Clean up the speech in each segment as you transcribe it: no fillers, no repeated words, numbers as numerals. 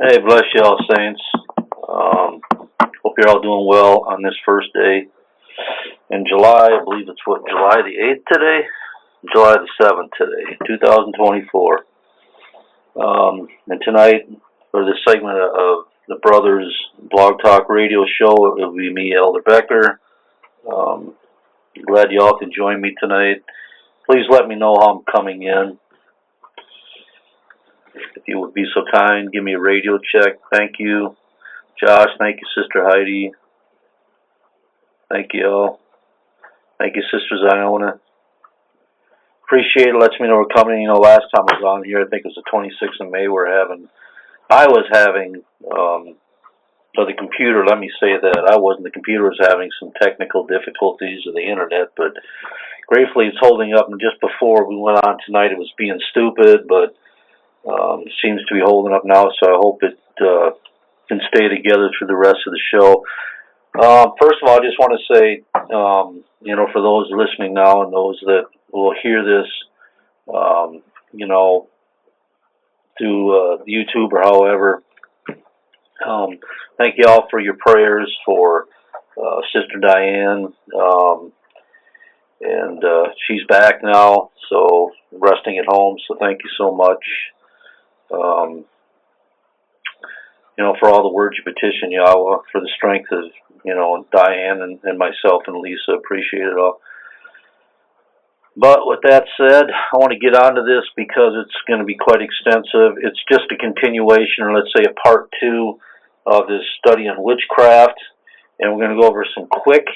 Hey, bless you all, saints. Hope you're all doing well on this first day in July. I believe it's July the 8th today? July the 7th today, 2024. And tonight, for this segment of the Brothers Blog Talk Radio Show, it will be me, Elder Becker. Glad you all can join me tonight. Please let me know how I'm coming in. If you would be so kind, give me a radio check. Thank you. Josh, thank you, Sister Heidi. Thank you all. Thank you, Sister Ziona. Appreciate it. Lets me know we're coming. You know, last time I was on here, I think it was the 26th of May, I was having, the computer, let me say that, the computer was having some technical difficulties with the internet, but gratefully it's holding up. And just before we went on tonight, it was being stupid, but it seems to be holding up now, so I hope it can stay together through the rest of the show. First of all, I just want to say, for those listening now and those that will hear this, through YouTube or however, thank you all for your prayers for Sister Diane, and she's back now, so resting at home, so thank you so much. For all the words you petition Yahweh, for the strength of, Diane and myself and Lisa, appreciate it all. But with that said, I want to get onto this because it's going to be quite extensive. It's just a continuation, or let's say a part 2 of this study on witchcraft, and we're going to go over some quick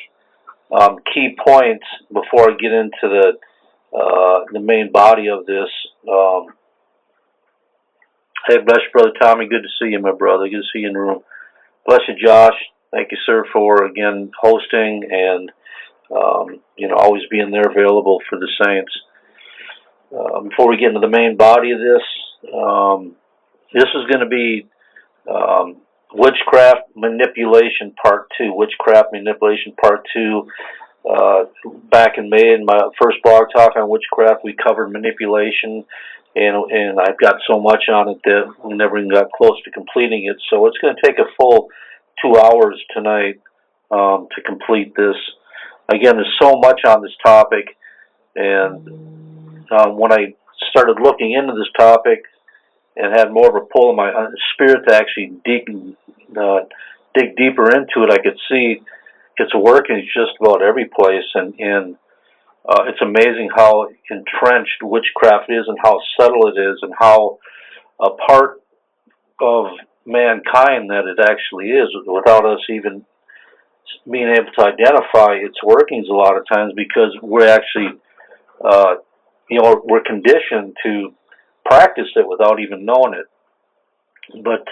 key points before I get into the main body of this. Hey, bless you, Brother Tommy. Good to see you, my brother. Good to see you in the room. Bless you, Josh. Thank you, sir, for, again, hosting and, always being there available for the saints. Before we get into the main body of this, this is going to be Witchcraft Manipulation Part 2. Witchcraft Manipulation Part 2. Back in May, in my first blog talk on witchcraft, we covered manipulation. And I've got so much on it that we never even got close to completing it. So it's going to take a full 2 hours tonight to complete this. Again, there's so much on this topic. And when I started looking into this topic and had more of a pull in my spirit to actually dig deeper into it, I could see it's working just about every place. And it's amazing how entrenched witchcraft is and how subtle it is and how a part of mankind that it actually is without us even being able to identify its workings a lot of times, because we're actually, we're conditioned to practice it without even knowing it. But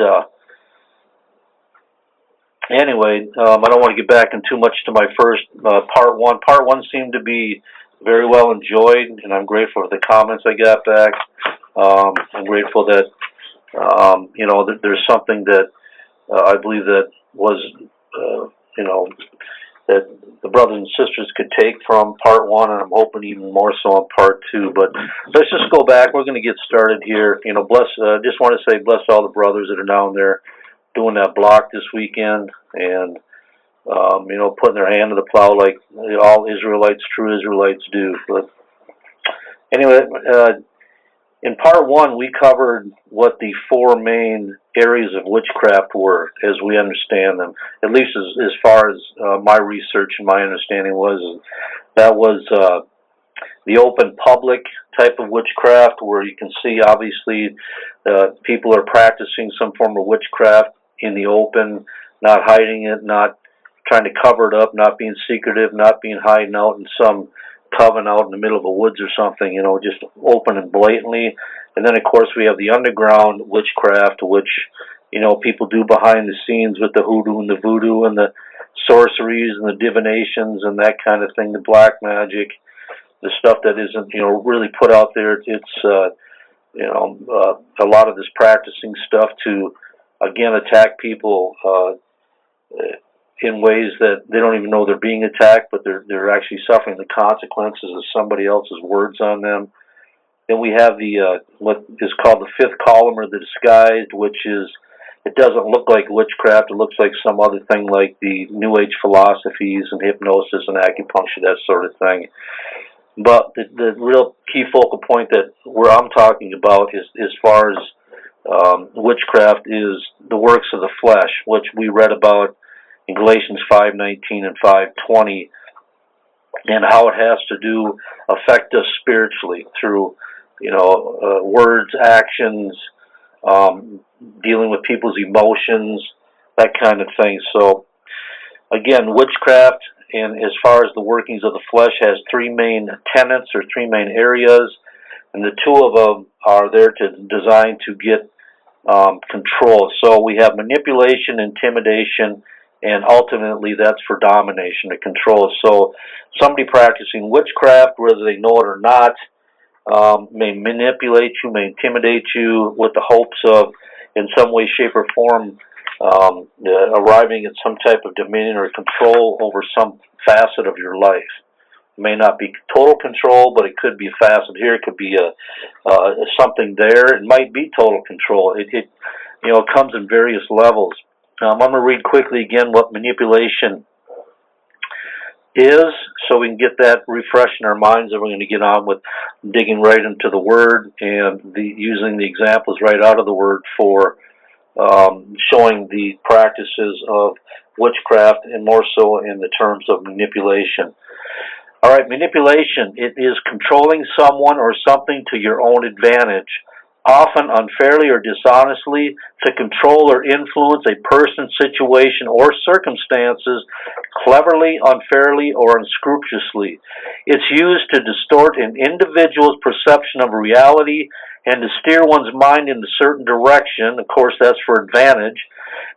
anyway, I don't want to get back in too much to my first part 1. Part 1 seemed to be very well enjoyed, and I'm grateful for the comments I got back. I'm grateful that, that there's something that I believe that was, that the brothers and sisters could take from part 1, and I'm hoping even more so on part 2. But let's just go back. We're going to get started here. Just want to say bless all the brothers that are down there doing that block this weekend, and putting their hand to the plow like all Israelites, true Israelites do. But anyway, in part 1, we covered what the 4 main areas of witchcraft were, as we understand them. At least as far as my research and my understanding was, that was the open public type of witchcraft, where you can see obviously people are practicing some form of witchcraft in the open, not hiding it, not trying to cover it up, not being secretive, not being hiding out in some coven out in the middle of the woods or something, just open and blatantly. And then, of course, we have the underground witchcraft, which, people do behind the scenes with the hoodoo and the voodoo and the sorceries and the divinations and that kind of thing, the black magic, the stuff that isn't, really put out there. It's, a lot of this practicing stuff to, again, attack people in ways that they don't even know they're being attacked, but they're actually suffering the consequences of somebody else's words on them. Then we have the what is called the fifth column, or the disguised, which is it doesn't look like witchcraft. It looks like some other thing, like the New Age philosophies and hypnosis and acupuncture, that sort of thing. But the real key focal point that where I'm talking about is as far as witchcraft is the works of the flesh, which we read about in Galatians 5:19 and 5:20, and how it has to affect us spiritually through, words, actions, dealing with people's emotions, that kind of thing. So, again, witchcraft, and as far as the workings of the flesh, has three main tenets or three main areas, and the two of them are there designed to get control. So we have manipulation, intimidation, and ultimately that's for domination or control. So somebody practicing witchcraft, whether they know it or not, may manipulate you, may intimidate you with the hopes of, in some way, shape, or form, arriving at some type of dominion or control over some facet of your life. It may not be total control, but it could be a facet here. It could be something there. It might be total control. It comes in various levels. I'm going to read quickly again what manipulation is, so we can get that refreshed in our minds, and we're going to get on with digging right into the Word and using the examples right out of the Word for showing the practices of witchcraft, and more so in the terms of manipulation. All right, manipulation, it is controlling someone or something to your own advantage, often unfairly or dishonestly, to control or influence a person, situation, or circumstances cleverly, unfairly, or unscrupulously. It's used to distort an individual's perception of reality and to steer one's mind in a certain direction. Of course, that's for advantage.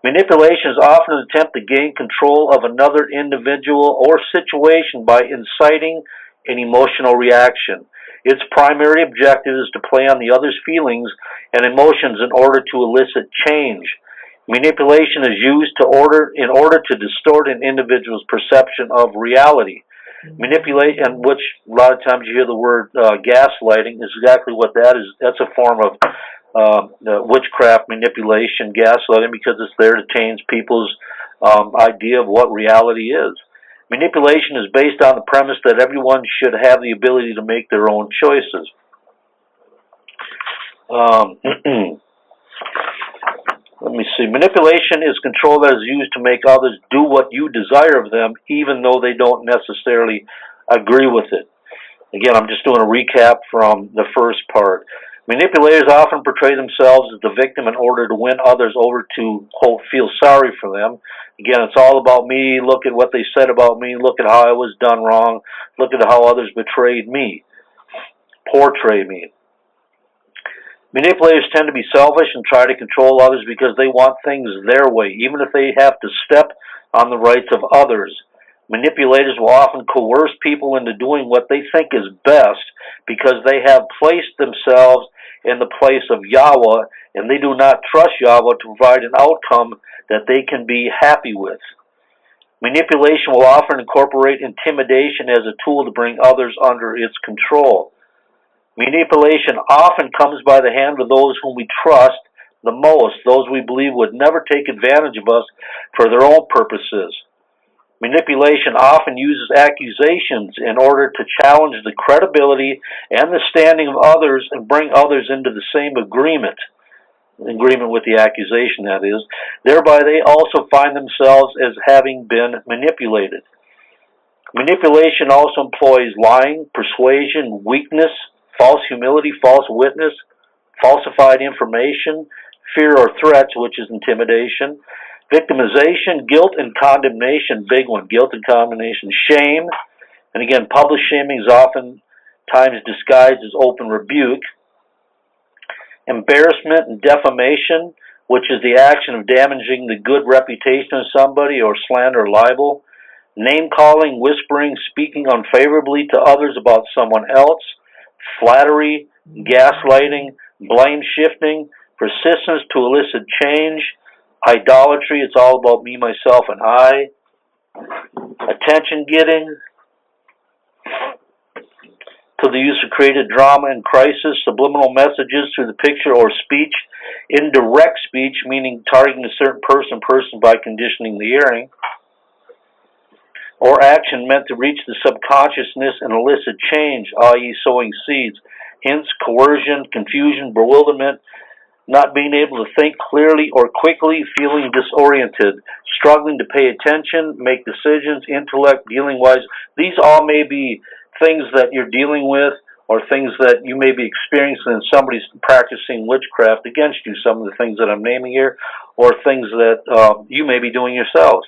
Manipulation is often an attempt to gain control of another individual or situation by inciting an emotional reaction. Its primary objective is to play on the other's feelings and emotions in order to elicit change. Manipulation is used in order to distort an individual's perception of reality. Manipulation, which a lot of times you hear the word gaslighting, is exactly what that is. That's a form of witchcraft manipulation, gaslighting, because it's there to change people's idea of what reality is. Manipulation is based on the premise that everyone should have the ability to make their own choices. Let me see. Manipulation is control that is used to make others do what you desire of them, even though they don't necessarily agree with it. Again, I'm just doing a recap from the first part. Manipulators often portray themselves as the victim in order to win others over to, quote, feel sorry for them. Again, it's all about me. Look at what they said about me. Look at how I was done wrong. Look at how others betrayed me, portray me. Manipulators tend to be selfish and try to control others because they want things their way, even if they have to step on the rights of others. Manipulators will often coerce people into doing what they think is best because they have placed themselves in the place of Yahweh, and they do not trust Yahweh to provide an outcome that they can be happy with. Manipulation will often incorporate intimidation as a tool to bring others under its control. Manipulation often comes by the hand of those whom we trust the most, those we believe would never take advantage of us for their own purposes. Manipulation often uses accusations in order to challenge the credibility and the standing of others and bring others into the same agreement with the accusation, that is. Thereby, they also find themselves as having been manipulated. Manipulation also employs lying, persuasion, weakness, false humility, false witness, falsified information, fear or threats, which is intimidation, victimization, guilt and condemnation, big one, guilt and condemnation, shame, and again, public shaming is oftentimes disguised as open rebuke, embarrassment and defamation, which is the action of damaging the good reputation of somebody, or slander or libel, name-calling, whispering, speaking unfavorably to others about someone else, flattery, gaslighting, blame-shifting, persistence to elicit change, idolatry, it's all about me, myself, and I, attention-getting, to the use of created drama and crisis, subliminal messages through the picture or speech, indirect speech, meaning targeting a certain person by conditioning the hearing, or action meant to reach the subconsciousness and elicit change, i.e. sowing seeds, hence coercion, confusion, bewilderment, not being able to think clearly or quickly, feeling disoriented, struggling to pay attention, make decisions, intellect, dealing-wise. These all may be things that you're dealing with or things that you may be experiencing and somebody's practicing witchcraft against you, some of the things that I'm naming here, or things that you may be doing yourselves.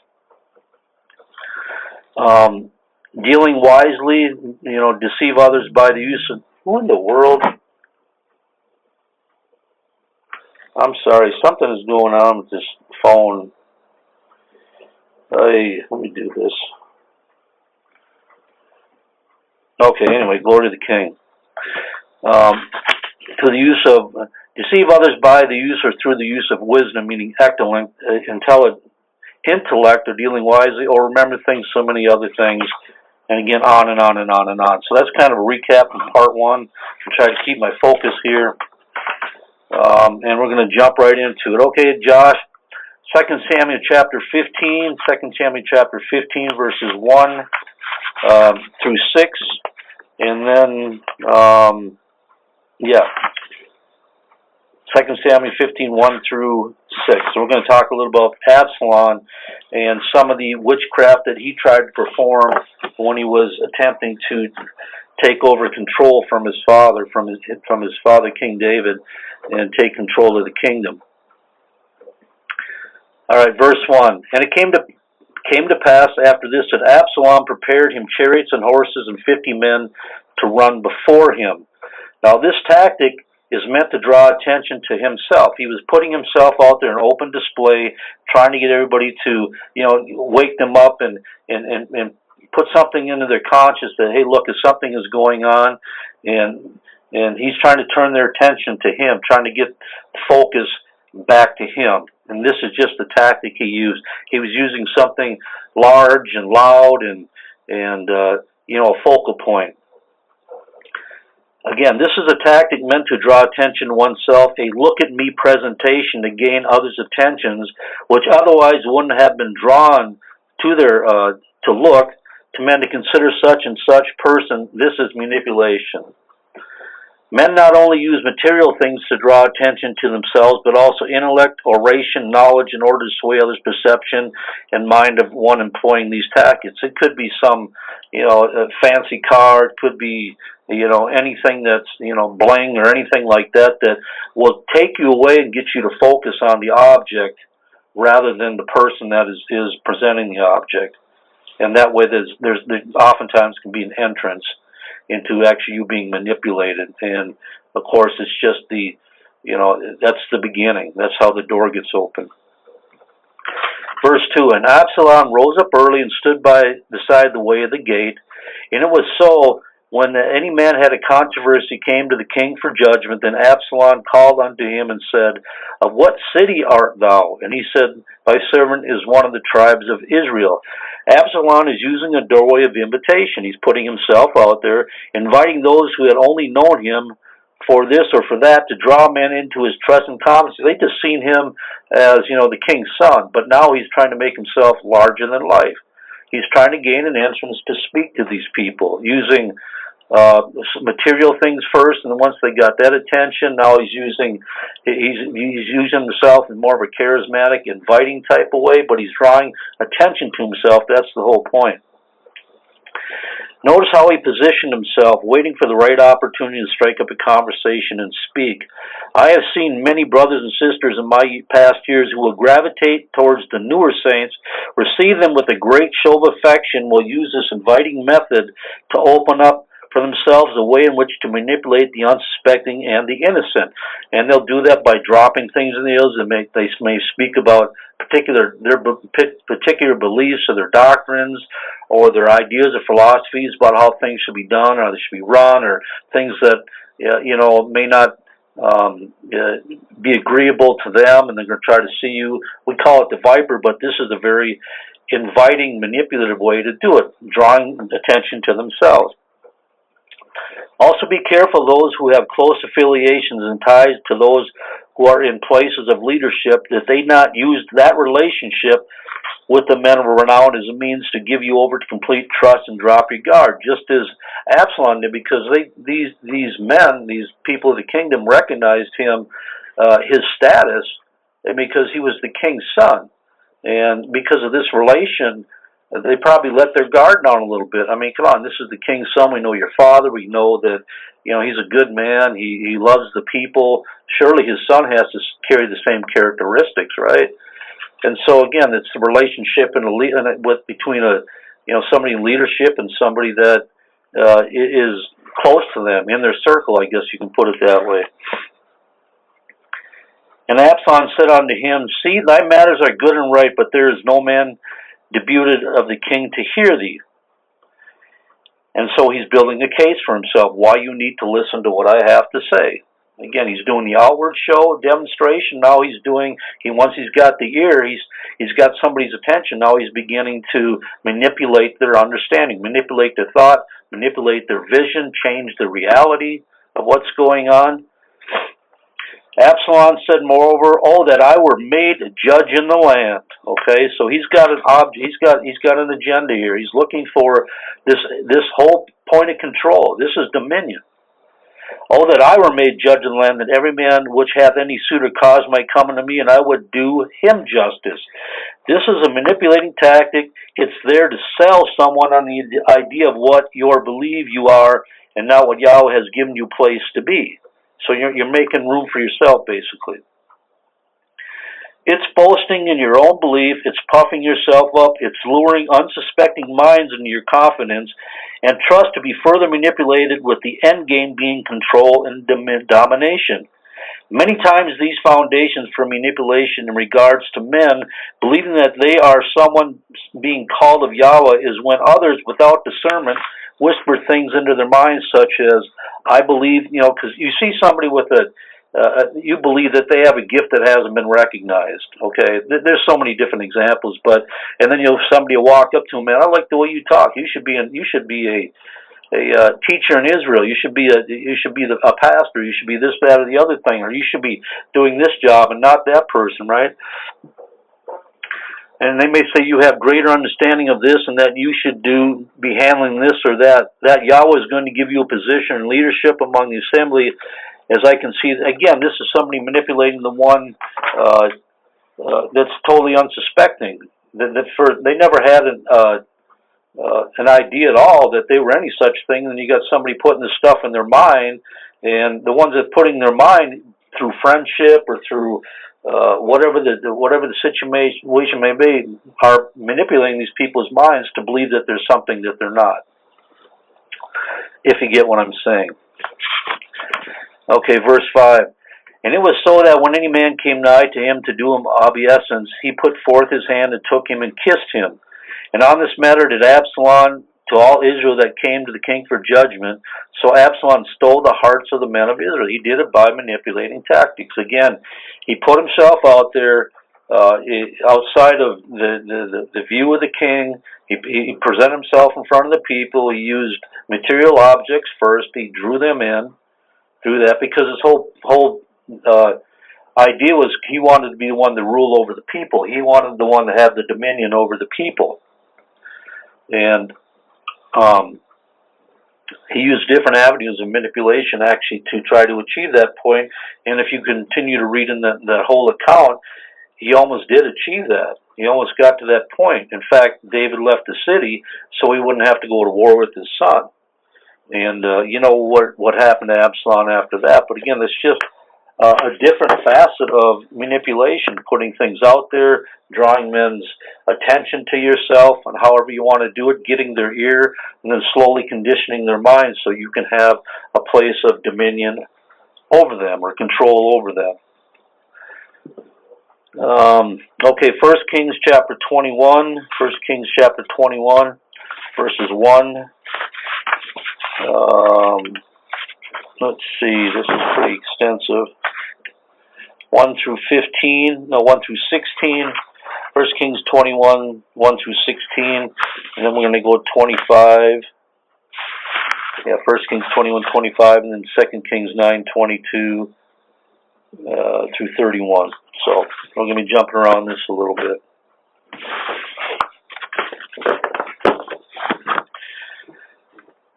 Dealing wisely, deceive others by the use of... Who in the world? I'm sorry, something is going on with this phone. Hey, let me do this. Okay, anyway, glory to the King. To the use of, deceive others by the use or through the use of wisdom, meaning intellect or dealing wisely, or remember things, so many other things, and again, on and on and on and on. So that's kind of a recap in part one. I'll try to keep my focus here. And we're going to jump right into it. Okay, Josh, 2 Samuel chapter 15, 2 Samuel chapter 15, verses 1 through 6, and then, 2 Samuel 15, 1 through 6. So we're going to talk a little about Absalom and some of the witchcraft that he tried to perform when he was attempting to take over control from his father, from his father King David, and take control of the kingdom. All right, verse 1. And it came to pass after this that Absalom prepared him chariots and horses and 50 men to run before him. Now this tactic is meant to draw attention to himself. He was putting himself out there in open display, trying to get everybody to, wake them up and put something into their conscience that, hey, look, if something is going on, and he's trying to turn their attention to him, trying to get focus back to him. And this is just the tactic he used. He was using something large and loud and a focal point. Again, this is a tactic meant to draw attention to oneself, a look-at-me presentation to gain others' attentions, which otherwise wouldn't have been drawn to to look, to men to consider such and such person. This is manipulation. Men not only use material things to draw attention to themselves, but also intellect, oration, knowledge in order to sway others' perception and mind of one employing these tactics. It could be some, a fancy car. It could be, anything that's, bling or anything like that will take you away and get you to focus on the object rather than the person that is presenting the object. And that way there oftentimes can be an entrance into actually you being manipulated. And of course it's just that's the beginning. That's how the door gets open. Verse 2, and Absalom rose up early and stood beside the way of the gate. And it was so, when any man had a controversy came to the king for judgment, then Absalom called unto him and said, of what city art thou? And he said, thy servant is one of the tribes of Israel. Absalom is using a doorway of invitation. He's putting himself out there, inviting those who had only known him for this or for that to draw men into his trust and confidence. They just seen him as, the king's son, but now he's trying to make himself larger than life. He's trying to gain an entrance to speak to these people using material things first, and then once they got that attention, now he's using himself in more of a charismatic, inviting type of way, but he's drawing attention to himself. That's the whole point. Notice how he positioned himself, waiting for the right opportunity to strike up a conversation and speak. I have seen many brothers and sisters in my past years who will gravitate towards the newer saints, receive them with a great show of affection, will use this inviting method to open up for themselves a way in which to manipulate the unsuspecting and the innocent. And they'll do that by dropping things in the ears. They may speak about their particular beliefs or their doctrines or their ideas or philosophies about how things should be done or they should be run, or things that may not be agreeable to them, and they're going to try to see you. We call it the viper, but this is a very inviting, manipulative way to do it, drawing attention to themselves. Also be careful of those who have close affiliations and ties to those who are in places of leadership, that they not use that relationship with the men of renown as a means to give you over to complete trust and drop your guard, just as Absalom did, because these men, these people of the kingdom, recognized him, his status, because he was the king's son. And because of this relation, they probably let their guard down a little bit. I mean, come on, this is the king's son. We know your father. We know that, he's a good man. He loves the people. Surely his son has to carry the same characteristics, right? And so again, it's the relationship between somebody in leadership and somebody that is close to them, in their circle, I guess you can put it that way. And Absalom said unto him, See, thy matters are good and right, but there is no man debuted of the king to hear thee. And so he's building a case for himself, why you need to listen to what I have to say. Again, he's doing the outward show, demonstration. Now once he's got the ear, he's got somebody's attention. Now he's beginning to manipulate their understanding, manipulate their thought, manipulate their vision, change the reality of what's going on. Absalom said, moreover, oh, that I were made a judge in the land. Okay, so he's got an he's got an agenda here. He's looking for this whole point of control. This is dominion. Oh, that I were made judge in the land, that every man which hath any suit or cause might come unto me, and I would do him justice. This is a manipulating tactic. It's there to sell someone on the idea of what you believe you are, and not what Yahweh has given you place to be. So you're making room for yourself, basically. It's boasting in your own belief. It's puffing yourself up. It's luring unsuspecting minds into your confidence and trust to be further manipulated, with the end game being control and domination. Many times these foundations for manipulation in regards to men, believing that they are someone being called of Yahweh, is when others, without discernment, whisper things into their minds such as, I believe, because you see somebody with you believe that they have a gift that hasn't been recognized. Okay, there's so many different examples, and then somebody will walk up to him, man, I like the way you talk. You should be a teacher in Israel. You should be a pastor. You should be this, that, or the other thing, or you should be doing this job and not that person, right? And they may say you have greater understanding of this and that you should be handling this or that. That Yahweh is going to give you a position in leadership among the assembly. As I can see, again, this is somebody manipulating the one that's totally unsuspecting. They never had an idea at all that they were any such thing. And you got somebody putting this stuff in their mind, and the ones that putting their mind through friendship or through whatever the situation may be, are manipulating these people's minds to believe that there's something that they're not. If you get what I'm saying. Okay, verse 5. And it was so that when any man came nigh to him to do him obeisance, he put forth his hand and took him and kissed him. And on this matter did Absalom to all Israel that came to the king for judgment. So Absalom stole the hearts of the men of Israel. He did it by manipulating tactics. Again, he put himself out there outside of the view of the king. He presented himself in front of the people. He used material objects first. He drew them in through that, because his whole idea was he wanted to be the one to rule over the people. He wanted the one to have the dominion over the people. And he used different avenues of manipulation actually to try to achieve that point. And if you continue to read in that whole account, he almost did achieve that. He almost got to that point. In fact, David left the city so he wouldn't have to go to war with his son. And you know what happened to Absalom after that. But again, it's just a different facet of manipulation, putting things out there, drawing men's attention to yourself, and however you want to do it, getting their ear, and then slowly conditioning their minds so you can have a place of dominion over them or control over them. Okay, 1 Kings chapter 21, 1 Kings chapter 21, verses 1. Let's see, this is pretty extensive. 1 through 16. 1 Kings 21, 1 through 16. And then we're going to go 25, Yeah, 1 Kings 21:25, and then 2 Kings 9:22 through 31. So we're going to be jumping around this a little bit.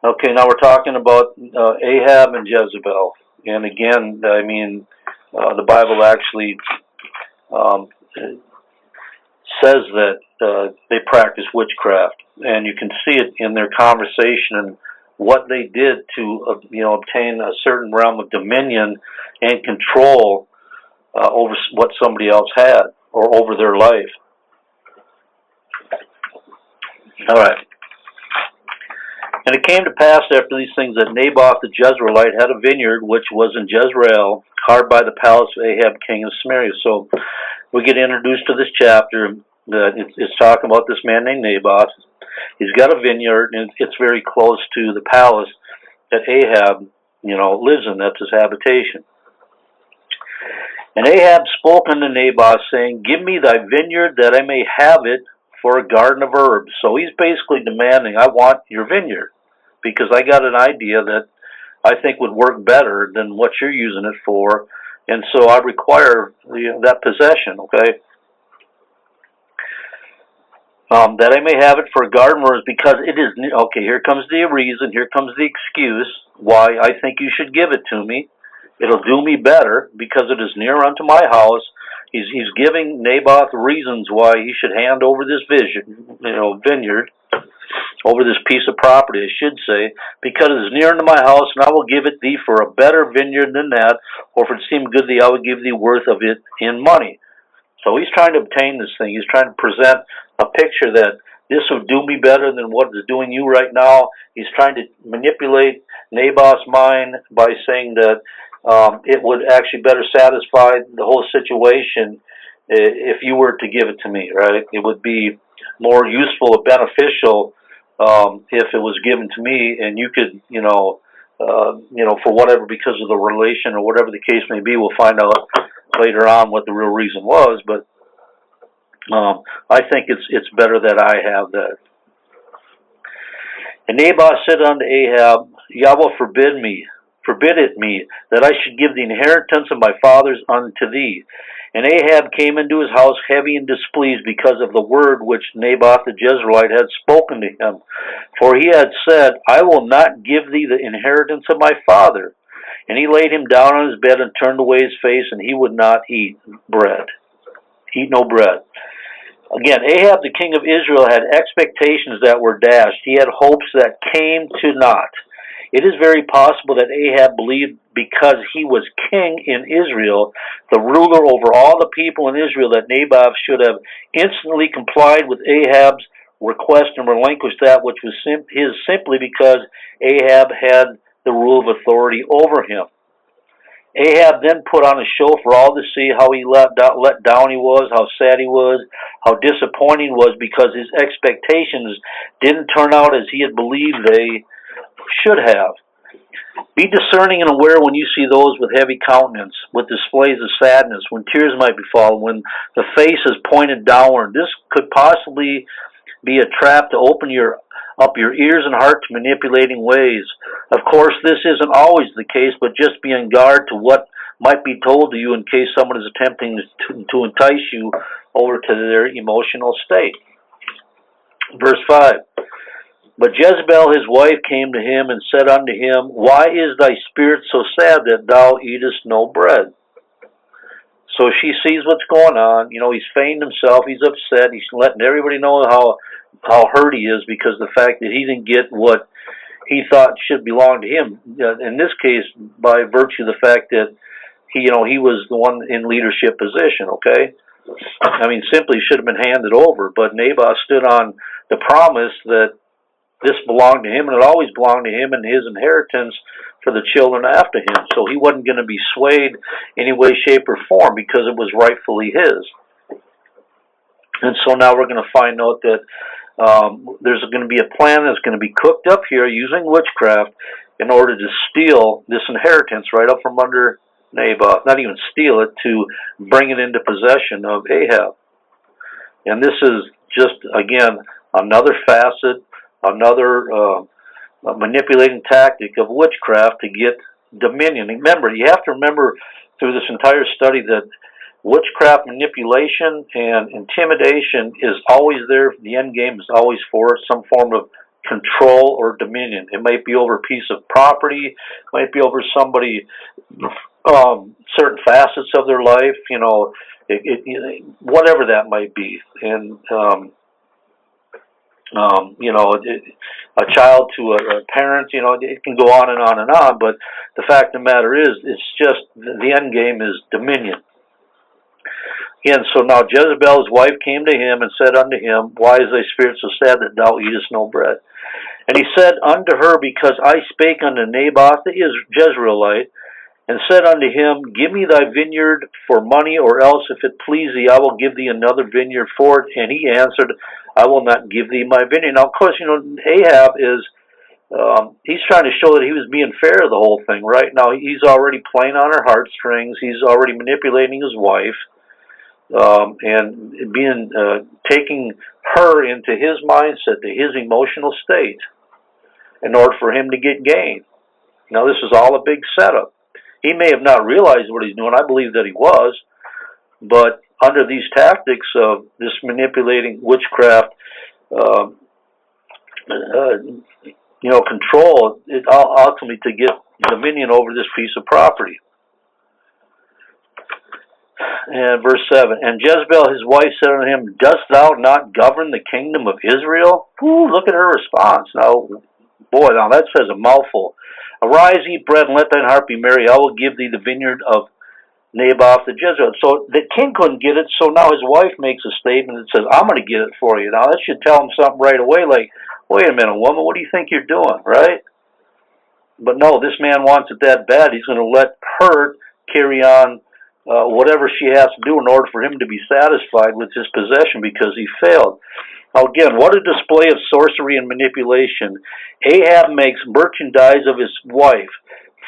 Okay, now we're talking about Ahab and Jezebel. And again, I mean, the Bible actually says that they practice witchcraft. And you can see it in their conversation and what they did to obtain a certain realm of dominion and control over what somebody else had or over their life. All right. And it came to pass after these things that Naboth the Jezreelite had a vineyard which was in Jezreel, hard by the palace of Ahab king of Samaria. So we get introduced to this chapter. It's talking about this man named Naboth. He's got a vineyard, and it's very close to the palace that Ahab, lives in. That's his habitation. And Ahab spoke unto Naboth, saying, Give me thy vineyard, that I may have it for a garden of herbs. So he's basically demanding, I want your vineyard, because I got an idea that I think would work better than what you're using it for, and so I require that possession, okay? That I may have it for a garden of herbs, because it is, okay, here comes the reason, here comes the excuse why I think you should give it to me. It'll do me better, because it is near unto my house. He's giving Naboth reasons why he should hand over this vineyard, over this piece of property, I should say, because it is near unto my house, and I will give it thee for a better vineyard than that, or if it seem good to thee, I will give thee worth of it in money. So he's trying to obtain this thing. He's trying to present a picture that this would do me better than what is doing you right now. He's trying to manipulate Naboth's mind by saying that it would actually better satisfy the whole situation if you were to give it to me, right? It would be more useful or beneficial if it was given to me, and you could, for whatever, because of the relation or whatever the case may be, we'll find out later on what the real reason was. But I think it's better that I have that. And Naboth said unto Ahab, Yahweh forbid it me, that I should give the inheritance of my fathers unto thee. And Ahab came into his house heavy and displeased because of the word which Naboth the Jezreelite had spoken to him. For he had said, I will not give thee the inheritance of my father. And he laid him down on his bed and turned away his face, and he would not eat no bread. Again, Ahab, the king of Israel, had expectations that were dashed. He had hopes that came to naught. It is very possible that Ahab believed because he was king in Israel, the ruler over all the people in Israel, that Naboth should have instantly complied with Ahab's request and relinquished that which was his simply because Ahab had the rule of authority over him. Ahab then put on a show for all to see how he let down he was, how sad he was, how disappointing he was, because his expectations didn't turn out as he had believed they should have. Be discerning and aware when you see those with heavy countenance, with displays of sadness, when tears might be falling, when the face is pointed downward. This could possibly be a trap to open up your ears and heart to manipulating ways. Of course, this isn't always the case, but just be on guard to what might be told to you in case someone is attempting to entice you over to their emotional state. Verse 5. But Jezebel his wife came to him and said unto him, Why is thy spirit so sad that thou eatest no bread? So she sees what's going on. He's feigned himself. He's upset. He's letting everybody know how hurt he is because of the fact that he didn't get what he thought should belong to him. In this case, by virtue of the fact that he was the one in leadership position, okay? I mean, simply should have been handed over. But Naboth stood on the promise that this belonged to him, and it always belonged to him and his inheritance for the children after him. So he wasn't going to be swayed any way, shape, or form because it was rightfully his. And so now we're going to find out that there's going to be a plan that's going to be cooked up here using witchcraft in order to steal this inheritance right up from under Naboth. Not even steal it, to bring it into possession of Ahab. And this is just, again, another facet, another manipulating tactic of witchcraft to get dominion. Remember, you have to remember through this entire study that witchcraft manipulation and intimidation is always there. The end game is always for some form of control or dominion. It might be over a piece of property, it might be over somebody, certain facets of their life, whatever that might be. And a child to a parent, it can go on and on and on, but the fact of the matter is, it's just the end game is dominion. And so now Jezebel, his wife, came to him and said unto him, Why is thy spirit so sad that thou eatest no bread? And he said unto her, Because I spake unto Naboth the Jezreelite, and said unto him, Give me thy vineyard for money, or else, if it please thee, I will give thee another vineyard for it. And he answered, I will not give thee my vineyard. Now, of course, Ahab is, he's trying to show that he was being fair to the whole thing, right? Now, he's already playing on her heartstrings. He's already manipulating his wife, and taking her into his mindset, to his emotional state, in order for him to get gain. Now, this is all a big setup. He may have not realized what he's doing. I believe that he was. But under these tactics of this manipulating witchcraft, control, it ultimately to get dominion over this piece of property. And verse 7, And Jezebel his wife said unto him, Dost thou not govern the kingdom of Israel? Ooh, look at her response. Now that says a mouthful. Arise, eat bread, and let thine heart be merry. I will give thee the vineyard of Naboth the Jezreel. So the king couldn't get it, so now his wife makes a statement that says, I'm going to get it for you. Now that should tell him something right away, like, wait a minute, woman, what do you think you're doing, right? But no, this man wants it that bad, he's going to let her carry on whatever she has to do in order for him to be satisfied with his possession because he failed. Now again, what a display of sorcery and manipulation. Ahab makes merchandise of his wife.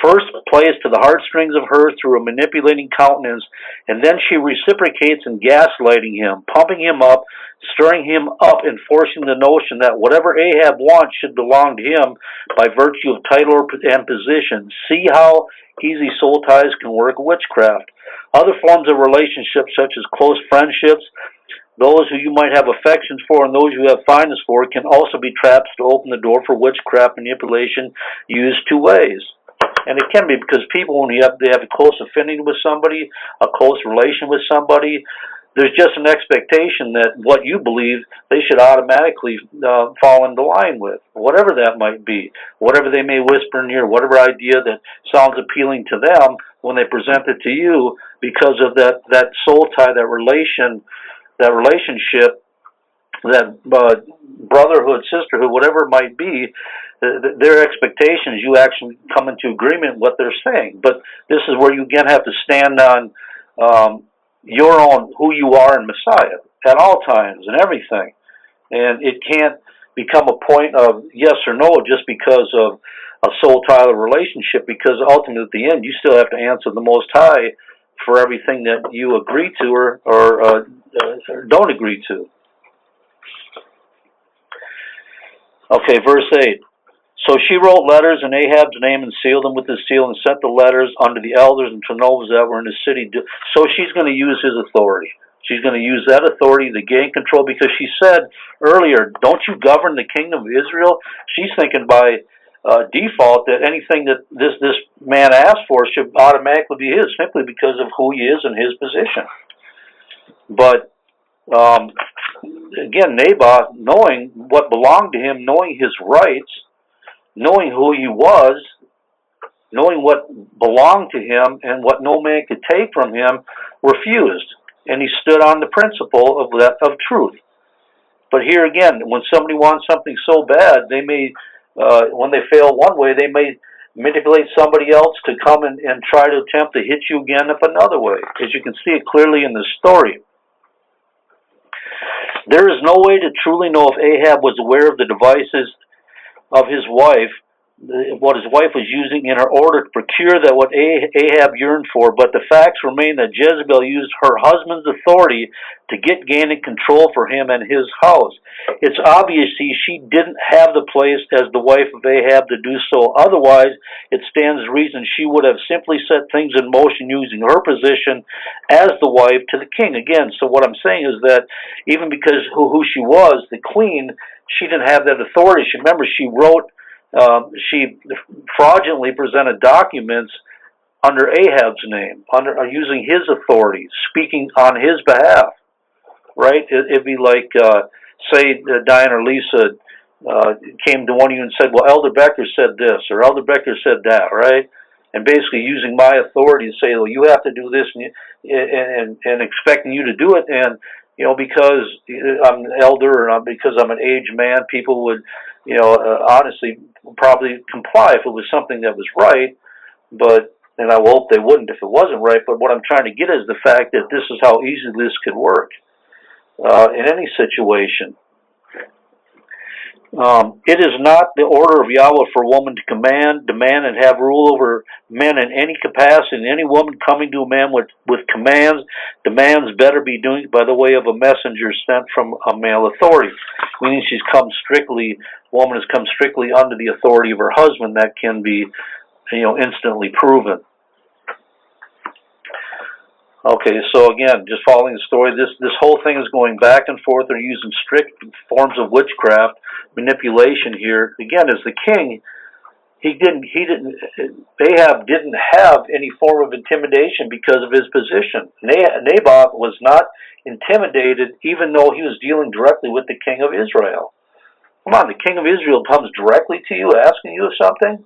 First plays to the heartstrings of her through a manipulating countenance, and then she reciprocates in gaslighting him, pumping him up, stirring him up, and forcing the notion that whatever Ahab wants should belong to him by virtue of title and position. See how easy soul ties can work witchcraft. Other forms of relationships, such as close friendships, those who you might have affections for and those you have fondness for, can also be traps to open the door for witchcraft manipulation used two ways. And it can be because people, when they have a close affinity with somebody, a close relation with somebody, there's just an expectation that what you believe they should automatically fall into line with, whatever that might be, whatever they may whisper in your ear, whatever idea that sounds appealing to them when they present it to you, because of that soul tie, that relationship, that brotherhood, sisterhood, whatever it might be. Their expectation is you actually come into agreement with what they're saying. But this is where you again have to stand on your own, who you are in Messiah at all times and everything. And it can't become a point of yes or no just because of a soul tie relationship, because ultimately at the end you still have to answer the Most High for everything that you agree to or don't agree to. Okay, verse 8. So she wrote letters in Ahab's name and sealed them with his seal and sent the letters unto the elders and to nobles that were in the city. So she's going to use his authority. She's going to use that authority to gain control, because she said earlier, don't you govern the kingdom of Israel? She's thinking by default that anything that this man asked for should automatically be his, simply because of who he is and his position. But again, Naboth, knowing what belonged to him, knowing his rights, knowing who he was, knowing what belonged to him and what no man could take from him, refused. And he stood on the principle of truth. But here again, when somebody wants something so bad, they may, when they fail one way, they may manipulate somebody else to come and try to attempt to hit you again up another way. As you can see it clearly in the story. There is no way to truly know if Ahab was aware of the devices of his wife, what his wife was using in her order to procure that what Ahab yearned for, but the facts remain that Jezebel used her husband's authority to gain control for him and his house. It's obvious she didn't have the place as the wife of Ahab to do so. Otherwise, it stands to reason she would have simply set things in motion using her position as the wife to the king. Again, so what I'm saying is that even because who she was, the queen, she didn't have that authority. Remember, she wrote. She fraudulently presented documents under Ahab's name, using his authority, speaking on his behalf. Right? It'd be like, say, Diane or Lisa came to one of you and said, "Well, Elder Becker said this," or "Elder Becker said that," right? And basically using my authority to say, "Well, you have to do this," and expecting you to do it, and because I'm an elder or because I'm an aged man, people would, honestly, probably comply if it was something that was right. And I hope they wouldn't if it wasn't right. But what I'm trying to get is the fact that this is how easily this could work in any situation. It is not the order of Yahweh for a woman to command, demand, and have rule over men in any capacity. And any woman coming to a man with commands, demands, better be doing it by the way of a messenger sent from a male authority. Meaning woman has come strictly under the authority of her husband. That can be, instantly proven. Okay, so again, just following the story, this whole thing is going back and forth. They're using strict forms of witchcraft, manipulation here. Again, as the king, Ahab didn't have any form of intimidation because of his position. Naboth was not intimidated, even though he was dealing directly with the king of Israel. Come on, the king of Israel comes directly to you, asking you something,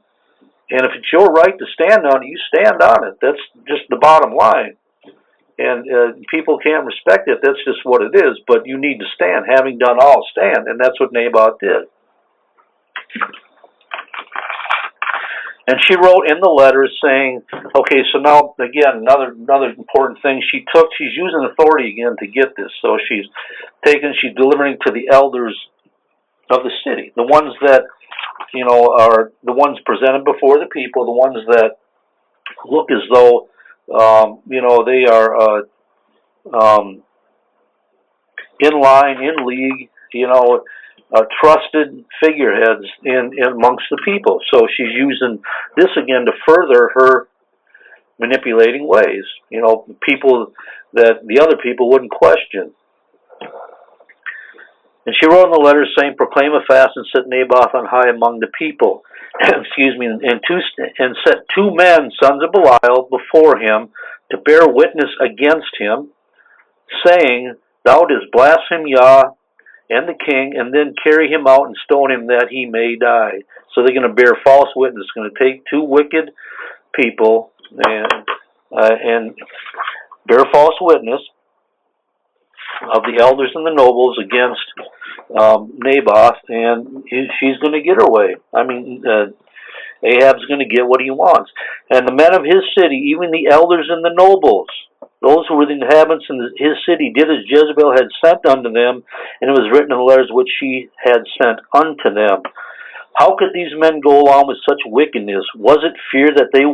and if it's your right to stand on it, you stand on it. That's just the bottom line. And people can't respect it. That's just what it is. But you need to stand. Having done all, stand. And that's what Naboth did. And she wrote in the letters saying, okay, so now, again, another important thing. She's using authority again to get this. So she's delivering to the elders of the city. The ones that, are the ones presented before the people, the ones that look as though they are in line, in league, trusted figureheads in amongst the people. So she's using this again to further her manipulating ways. People that the other people wouldn't question. And she wrote in the letter saying, "Proclaim a fast and set Naboth on high among the people." Excuse me, and set 2 men, sons of Belial, before him to bear witness against him, saying, "Thou didst blaspheme Yah and the king, and then carry him out and stone him that he may die." So they're going to bear false witness. It's going to take 2 wicked people and bear false witness of the elders and the nobles against Naboth, and she's going to get her way. I mean, Ahab's going to get what he wants. And the men of his city, even the elders and the nobles, those who were the inhabitants in his city, did as Jezebel had sent unto them, and it was written in the letters which she had sent unto them. How could these men go along with such wickedness? Was it fear that they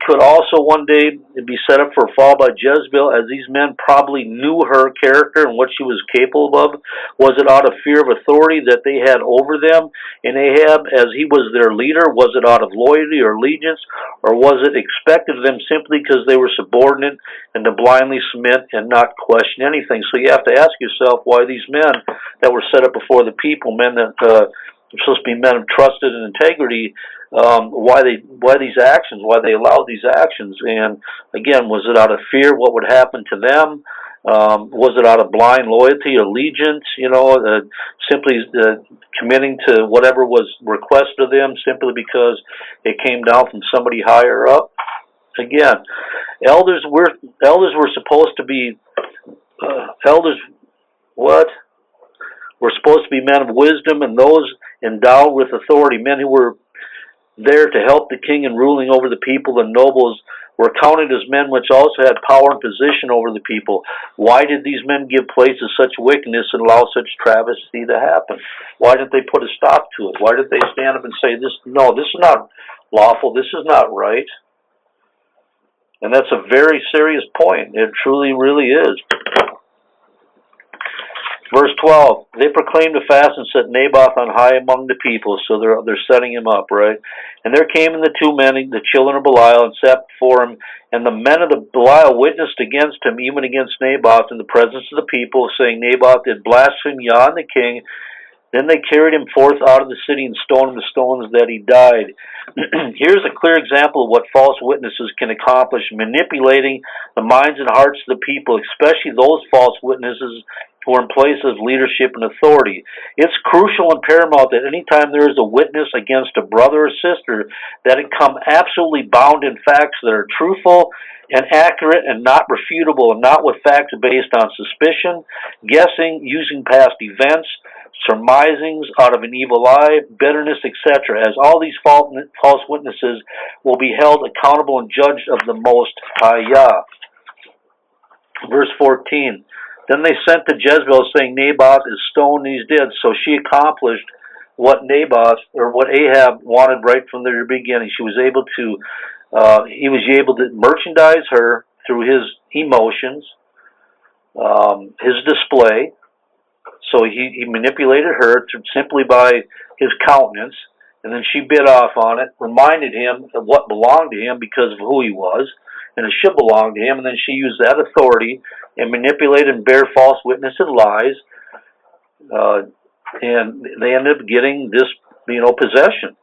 could also one day be set up for a fall by Jezebel, as these men probably knew her character and what she was capable of? Was it out of fear of authority that they had over them in Ahab, as he was their leader? Was it out of loyalty or allegiance, or was it expected of them simply because they were subordinate and to blindly submit and not question anything? So you have to ask yourself why these men that were set up before the people, men that are supposed to be men of trusted and integrity, why these actions, why they allowed these actions. And again, was it out of fear what would happen to them? Was it out of blind loyalty, allegiance, simply committing to whatever was requested of them simply because it came down from somebody higher up? Again, elders were supposed to be We're supposed to be men of wisdom and those endowed with authority, men who were there to help the king in ruling over the people. The nobles were counted as men which also had power and position over the people. Why did these men give place to such wickedness and allow such travesty to happen? Why didn't they put a stop to it? Why did they stand up and say, this is not lawful, this is not right? And that's a very serious point. It truly, really is. Verse 12, they proclaimed a fast and set Naboth on high among the people. So they're setting him up, right? And there came in the two men, the children of Belial, and sat before him. And the men of the Belial witnessed against him, even against Naboth, in the presence of the people, saying, Naboth did blaspheme Yah and the king. Then they carried him forth out of the city and stoned him with stones that he died. Here's a clear example of what false witnesses can accomplish, manipulating the minds and hearts of the people, especially those false witnesses who are in places of leadership and authority. It's crucial and paramount that anytime there is a witness against a brother or sister, that it come absolutely bound in facts that are truthful and accurate and not refutable, and not with facts based on suspicion, guessing, using past events, surmisings out of an evil eye, bitterness, etc., as all these false witnesses will be held accountable and judged of the Most High Yah. Verse 14, then they sent to Jezebel, saying, Naboth is stoned and he's dead. So she accomplished what what Ahab wanted right from the beginning. He was able to merchandise her through his emotions, his display. So he manipulated her simply by his countenance, and then she bit off on it, reminded him of what belonged to him because of who he was, and it should belong to him, and then she used that authority and manipulated and bear false witness and lies, and they ended up getting this, possession.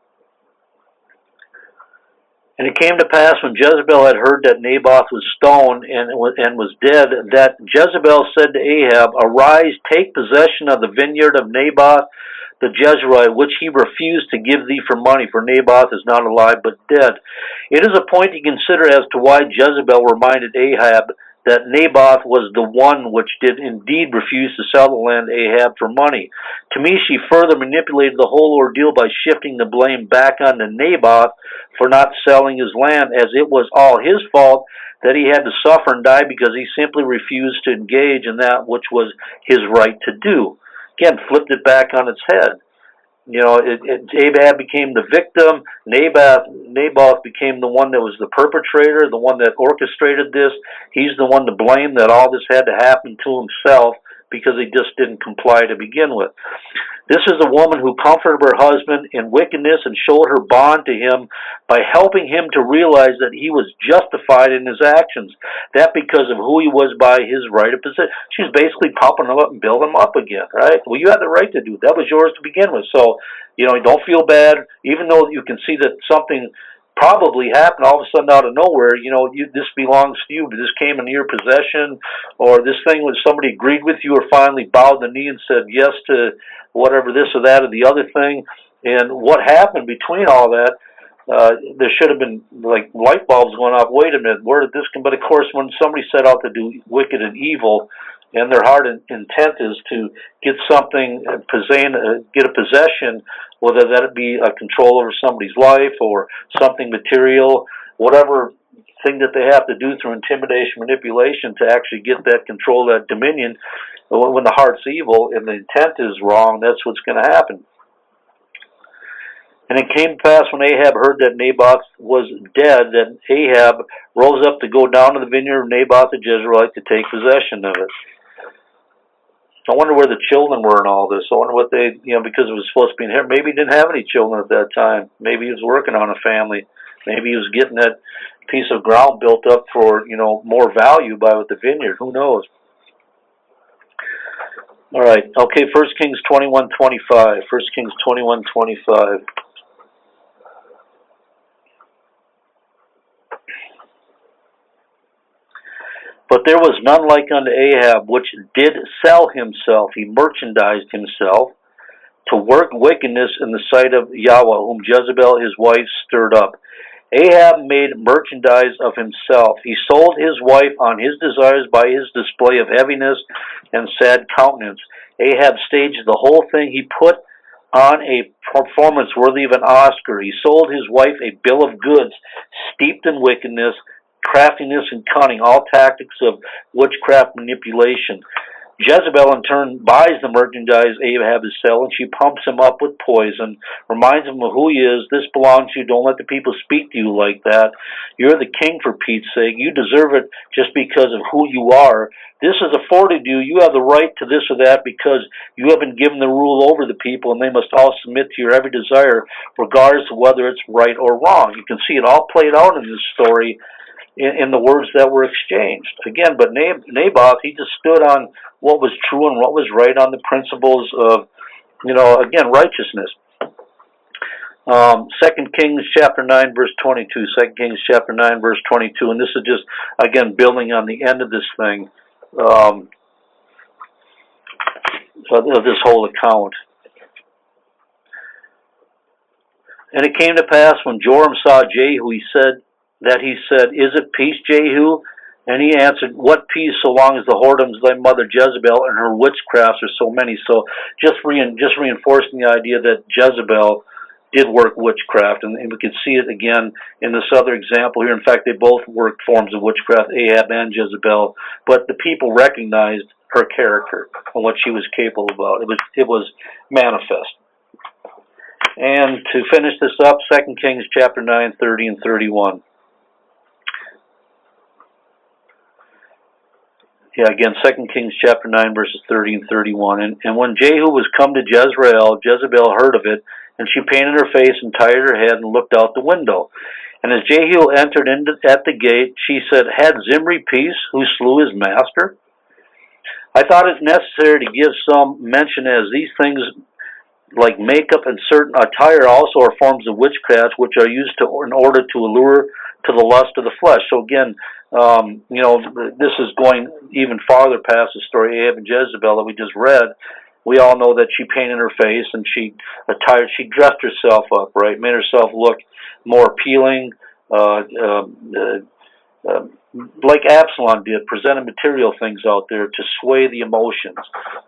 And it came to pass when Jezebel had heard that Naboth was stoned and was dead, that Jezebel said to Ahab, Arise, take possession of the vineyard of Naboth the Jezreelite, which he refused to give thee for money, for Naboth is not alive but dead. It is a point to consider as to why Jezebel reminded Ahab that Naboth was the one which did indeed refuse to sell the land to Ahab for money. To me, she further manipulated the whole ordeal by shifting the blame back onto Naboth for not selling his land, as it was all his fault that he had to suffer and die because he simply refused to engage in that which was his right to do. Again, flipped it back on its head. Ahab became the victim. Naboth became the one that was the perpetrator, the one that orchestrated this. He's the one to blame that all this had to happen to himself because he just didn't comply to begin with. This is a woman who comforted her husband in wickedness and showed her bond to him by helping him to realize that he was justified in his actions. That because of who he was by his right of possession. She was basically pumping him up and building him up again, right? Well, you had the right to do it. That was yours to begin with. So, don't feel bad, even though you can see that something probably happened all of a sudden out of nowhere. This belongs to you, but this came into your possession, or this thing was somebody agreed with you or finally bowed the knee and said yes to whatever this or that or the other thing. And what happened between all that, there should have been like light bulbs going off. Wait a minute, where did this come? But of course, when somebody set out to do wicked and evil, and their heart intent is to get something, get a possession, whether that be a control over somebody's life or something material, whatever thing that they have to do through intimidation, manipulation to actually get that control, that dominion. When the heart's evil and the intent is wrong, that's what's going to happen. And it came to pass when Ahab heard that Naboth was dead, that Ahab rose up to go down to the vineyard of Naboth the Jezreelite to take possession of it. I wonder where the children were in all this. I wonder what they, because it was supposed to be inherited. Maybe he didn't have any children at that time. Maybe he was working on a family. Maybe he was getting that piece of ground built up for, more value by with the vineyard. Who knows? All right. Okay, 1 Kings 21:25. 1 Kings 21:25. But there was none like unto Ahab, which did sell himself, he merchandised himself, to work wickedness in the sight of Yahweh, whom Jezebel his wife stirred up. Ahab made merchandise of himself. He sold his wife on his desires by his display of heaviness and sad countenance. Ahab staged the whole thing. He put on a performance worthy of an Oscar. He sold his wife a bill of goods steeped in wickedness, craftiness, and cunning, all tactics of witchcraft manipulation. Jezebel, in turn, buys the merchandise Ahab is selling. She pumps him up with poison, reminds him of who he is. This belongs to you. Don't let the people speak to you like that. You're the king, for Pete's sake. You deserve it just because of who you are. This is afforded you. You have the right to this or that because you have been given the rule over the people, and they must all submit to your every desire, regardless of whether it's right or wrong. You can see it all played out in this story in the words that were exchanged. Again, but Naboth, he just stood on what was true and what was right, on the principles of, again, righteousness. 2 Kings chapter 9, verse 22. 2 Kings chapter 9, verse 22. And this is just, again, building on the end of this thing, of this whole account. And it came to pass when Joram saw Jehu, he said, Is it peace, Jehu? And he answered, What peace, so long as the whoredoms of thy mother Jezebel and her witchcrafts are so many? So just reinforcing the idea that Jezebel did work witchcraft, and we can see it again in this other example here. In fact, they both worked forms of witchcraft, Ahab and Jezebel, but the people recognized her character and what she was capable of. It was manifest. And to finish this up, 2 Kings chapter 9, 30 and 31. Yeah, again, 2 Kings chapter 9, verses 30 and 31. And when Jehu was come to Jezreel, Jezebel heard of it, and she painted her face and tied her head and looked out the window. And as Jehu entered at the gate, she said, Had Zimri peace, who slew his master? I thought it necessary to give some mention, as these things, like makeup and certain attire, also are forms of witchcraft, which are used in order to allure to the lust of the flesh. So again, this is going even farther past the story of Ahab and Jezebel that we just read. We all know that she painted her face and she dressed herself up, right? Made herself look more appealing, like Absalom did, presented material things out there to sway the emotions,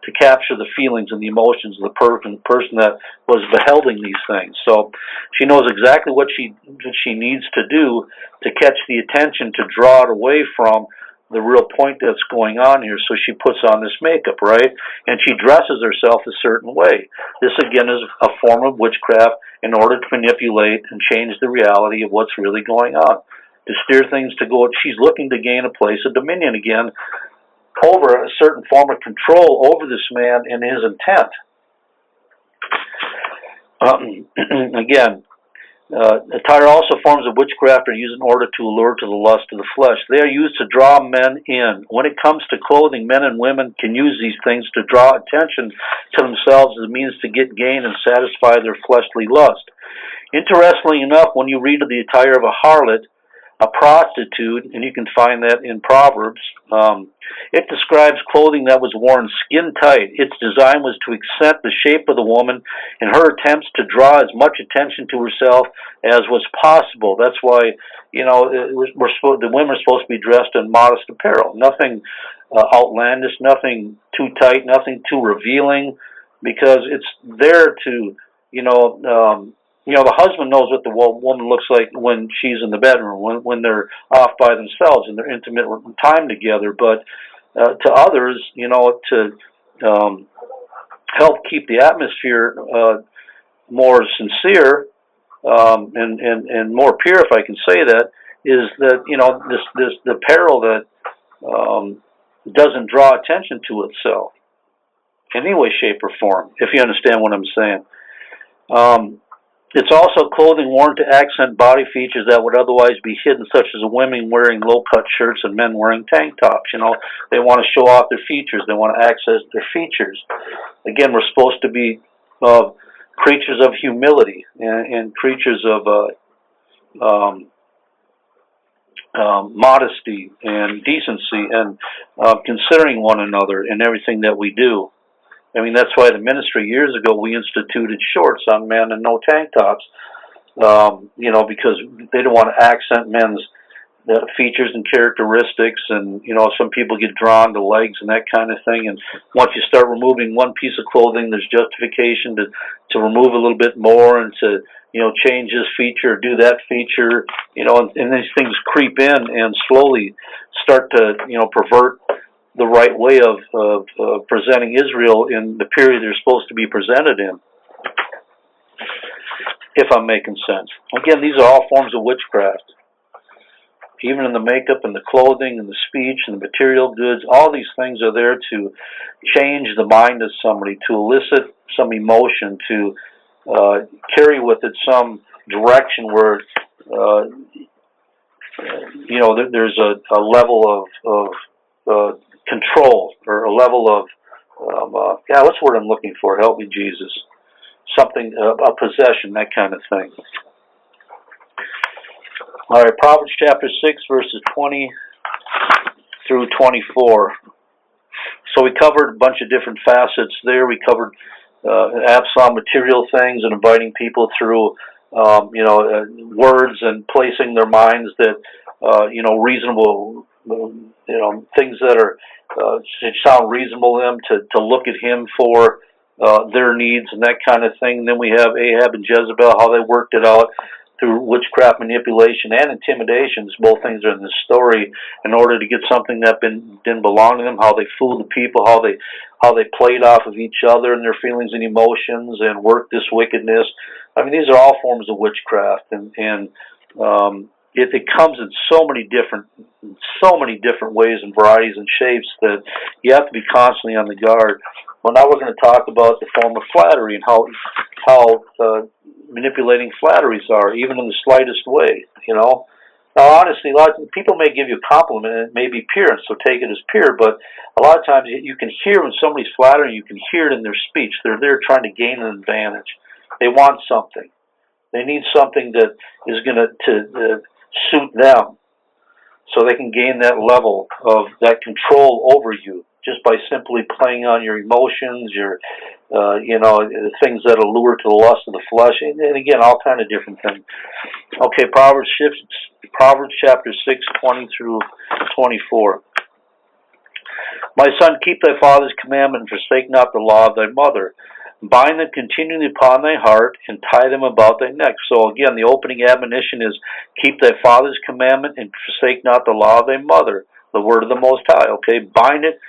to capture the feelings and the emotions of the person that was beholding these things. So she knows exactly what she needs to do to catch the attention, to draw it away from the real point that's going on here. So she puts on this makeup, right? And she dresses herself a certain way. This, again, is a form of witchcraft in order to manipulate and change the reality of what's really going on, to steer things to go. She's looking to gain a place of dominion again over a certain form of control over this man and his intent. Attire also forms of witchcraft are used in order to allure to the lust of the flesh. They are used to draw men in. When it comes to clothing, men and women can use these things to draw attention to themselves as a means to get gain and satisfy their fleshly lust. Interestingly enough, when you read of the attire of a harlot, a prostitute, and you can find that in Proverbs, it describes clothing that was worn skin tight. Its design was to accent the shape of the woman in her attempts to draw as much attention to herself as was possible. That's why, the women are supposed to be dressed in modest apparel. Nothing outlandish, nothing too tight, nothing too revealing, because it's there to, the husband knows what the woman looks like when she's in the bedroom, when they're off by themselves and they're intimate time together. But to others, to help keep the atmosphere more sincere and more pure, if I can say that, is that this the apparel that doesn't draw attention to itself in any way, shape, or form. If you understand what I'm saying. It's also clothing worn to accent body features that would otherwise be hidden, such as women wearing low-cut shirts and men wearing tank tops. They want to show off their features. They want to access their features. Again, we're supposed to be creatures of humility and creatures of modesty and decency and considering one another in everything that we do. I mean, that's why the ministry years ago we instituted shorts on men and no tank tops, because they don't want to accent men's features and characteristics, and some people get drawn to legs and that kind of thing. And once you start removing one piece of clothing, there's justification to remove a little bit more and to change this feature, do that feature, and these things creep in and slowly start to pervert the right way of presenting Israel in the period they're supposed to be presented in. If I'm making sense. Again, these are all forms of witchcraft. Even in the makeup and the clothing and the speech and the material goods, all these things are there to change the mind of somebody, to elicit some emotion, to carry with it some direction where there's a level of control, or a level of what's the word I'm looking for? Help me, Jesus. Something, a possession, that kind of thing. All right, Proverbs chapter 6, verses 20 through 24. So we covered a bunch of different facets there. We covered Absalom material things and inviting people through, words and placing their minds that, reasonable, things that are sound reasonable to them to look at him for their needs and that kind of thing. And then we have Ahab and Jezebel, how they worked it out through witchcraft, manipulation, and intimidations. Both things are in this story in order to get something that didn't belong to them. How they fooled the people, how they played off of each other and their feelings and emotions, and worked this wickedness. I mean, these are all forms of witchcraft, and it comes in so many different ways and varieties and shapes that you have to be constantly on the guard. Well, now we're going to talk about the form of flattery and how manipulating flatteries are, even in the slightest way. Now, honestly, a lot of people may give you a compliment, and it may be pure, so take it as pure. But a lot of times, you can hear when somebody's flattering. You can hear it in their speech. They're there trying to gain an advantage. They want something. They need something that is going to suit them, so they can gain that level of that control over you just by simply playing on your emotions, your things that allure to the lust of the flesh, and again, all kind of different things. Okay, Proverbs chapter 6, 20 through 24. My son, keep thy father's commandment, and forsake not the law of thy mother. Bind them continually upon thy heart, and tie them about thy neck. So again, the opening admonition is, keep thy father's commandment, and forsake not the law of thy mother, the word of the Most High. Okay, bind it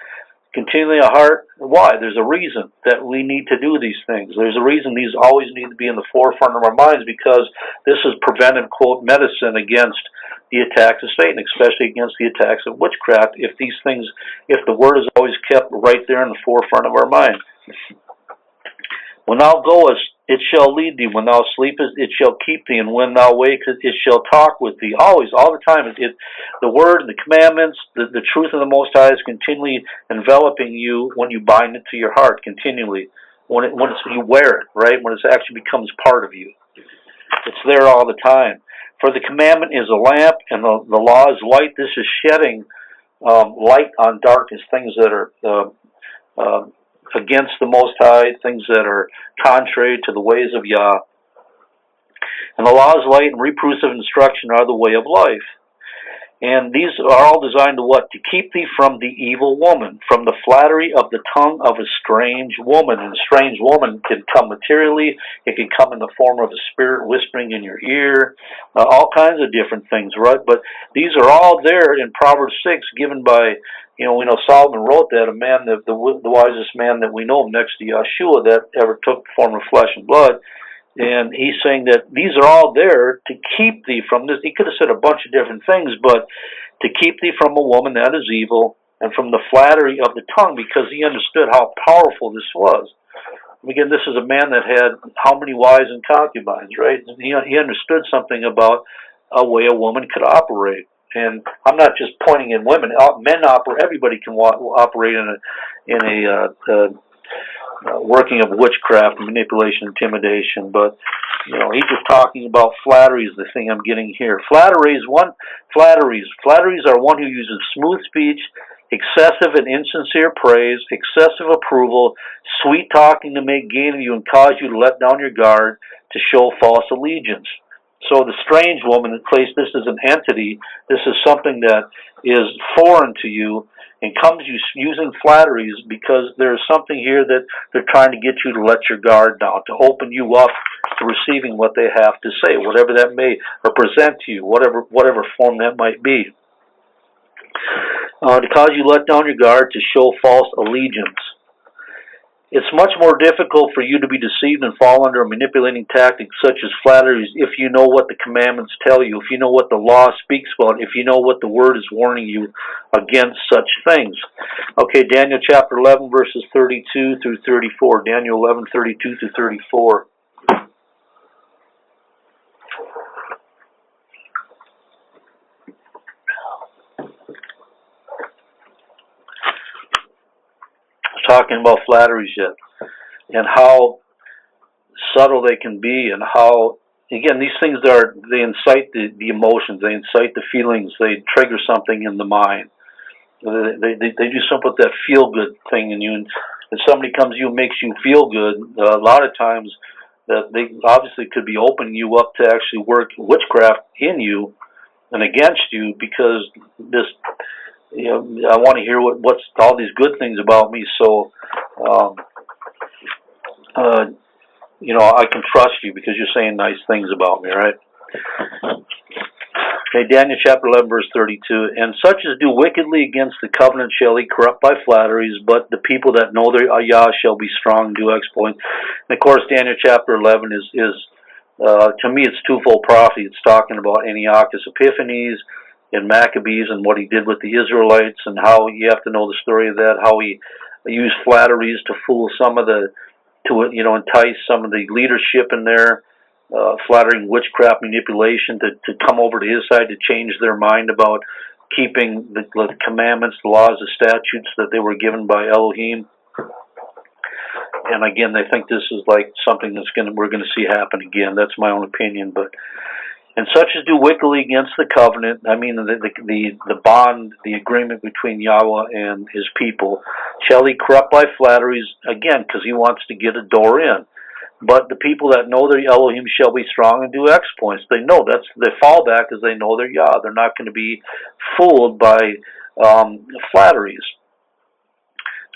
continually a heart. Why? There's a reason that we need to do these things. There's a reason these always need to be in the forefront of our minds, because this is preventive, quote, medicine against the attacks of Satan, especially against the attacks of witchcraft, if the word is always kept right there in the forefront of our mind. When thou goest, it shall lead thee. When thou sleepest, it shall keep thee. And when thou wakest, it shall talk with thee. Always, all the time. The word, the commandments, the truth of the Most High is continually enveloping you when you bind it to your heart, continually. When you wear it, right? When it actually becomes part of you. It's there all the time. For the commandment is a lamp, and the law is light. This is shedding light on darkness, things that are against the Most High, things that are contrary to the ways of Yah. And the law is light, and reproofs of instruction are the way of life. And these are all designed to what? To keep thee from the evil woman, from the flattery of the tongue of a strange woman. And a strange woman can come materially. It can come in the form of a spirit whispering in your ear. All kinds of different things, right? But these are all there in Proverbs 6, given by, we know Solomon wrote that, a man, the wisest man that we know next to Yeshua that ever took the form of flesh and blood. And he's saying that these are all there to keep thee from this. He could have said a bunch of different things, but to keep thee from a woman that is evil, and from the flattery of the tongue, because he understood how powerful this was. Again, this is a man that had how many wives and concubines, right? He understood something about a way a woman could operate. And I'm not just pointing at women. Men operate. Everybody can operate in a working of witchcraft, manipulation, intimidation. But he's just talking about flattery is the thing I'm getting here. Flatteries are one who uses smooth speech, excessive and insincere praise, excessive approval, sweet talking to make gain of you and cause you to let down your guard, to show false allegiance. So the strange woman, in place, this is an entity, this is something that is foreign to you and comes using flatteries because there's something here that they're trying to get you to let your guard down, to open you up to receiving what they have to say, whatever that may represent to you, whatever form that might be. To cause you let down your guard, to show false allegiance. It's much more difficult for you to be deceived and fall under a manipulating tactic such as flatteries if you know what the commandments tell you, if you know what the law speaks about, if you know what the word is warning you against such things. Okay, Daniel chapter 11, verses 32 through 34. Daniel 11, 32 through 34. Talking about flatteries yet, and how subtle they can be, and how, again, these things they incite the emotions, they incite the feelings, they trigger something in the mind. They do something with that feel good thing in you, and if somebody comes to you and makes you feel good, a lot of times that they obviously could be opening you up to actually work witchcraft in you and against you, because this, I want to hear what's all these good things about me, so I can trust you because you're saying nice things about me, right? Okay, Daniel chapter 11, verse 32. And such as do wickedly against the covenant shall he corrupt by flatteries, but the people that know their Yah shall be strong and do exploits. And of course, Daniel chapter 11 is to me, it's twofold prophecy. It's talking about Antiochus Epiphanes and Maccabees and what he did with the Israelites, and how you have to know the story of that, how he used flatteries to fool to entice some of the leadership in there, flattering witchcraft manipulation to come over to his side to change their mind about keeping the commandments, the laws, the statutes that they were given by Elohim. And again, they think this is like something we're going to see happen again. That's my own opinion, but. And such as do wickedly against the covenant, I mean the bond, the agreement between Yahweh and his people, shall he corrupt by flatteries, again, because he wants to get a door in. But the people that know their Elohim shall be strong and do exploits. They know that's their fallback, is they know their Yah. They're not going to be fooled by flatteries.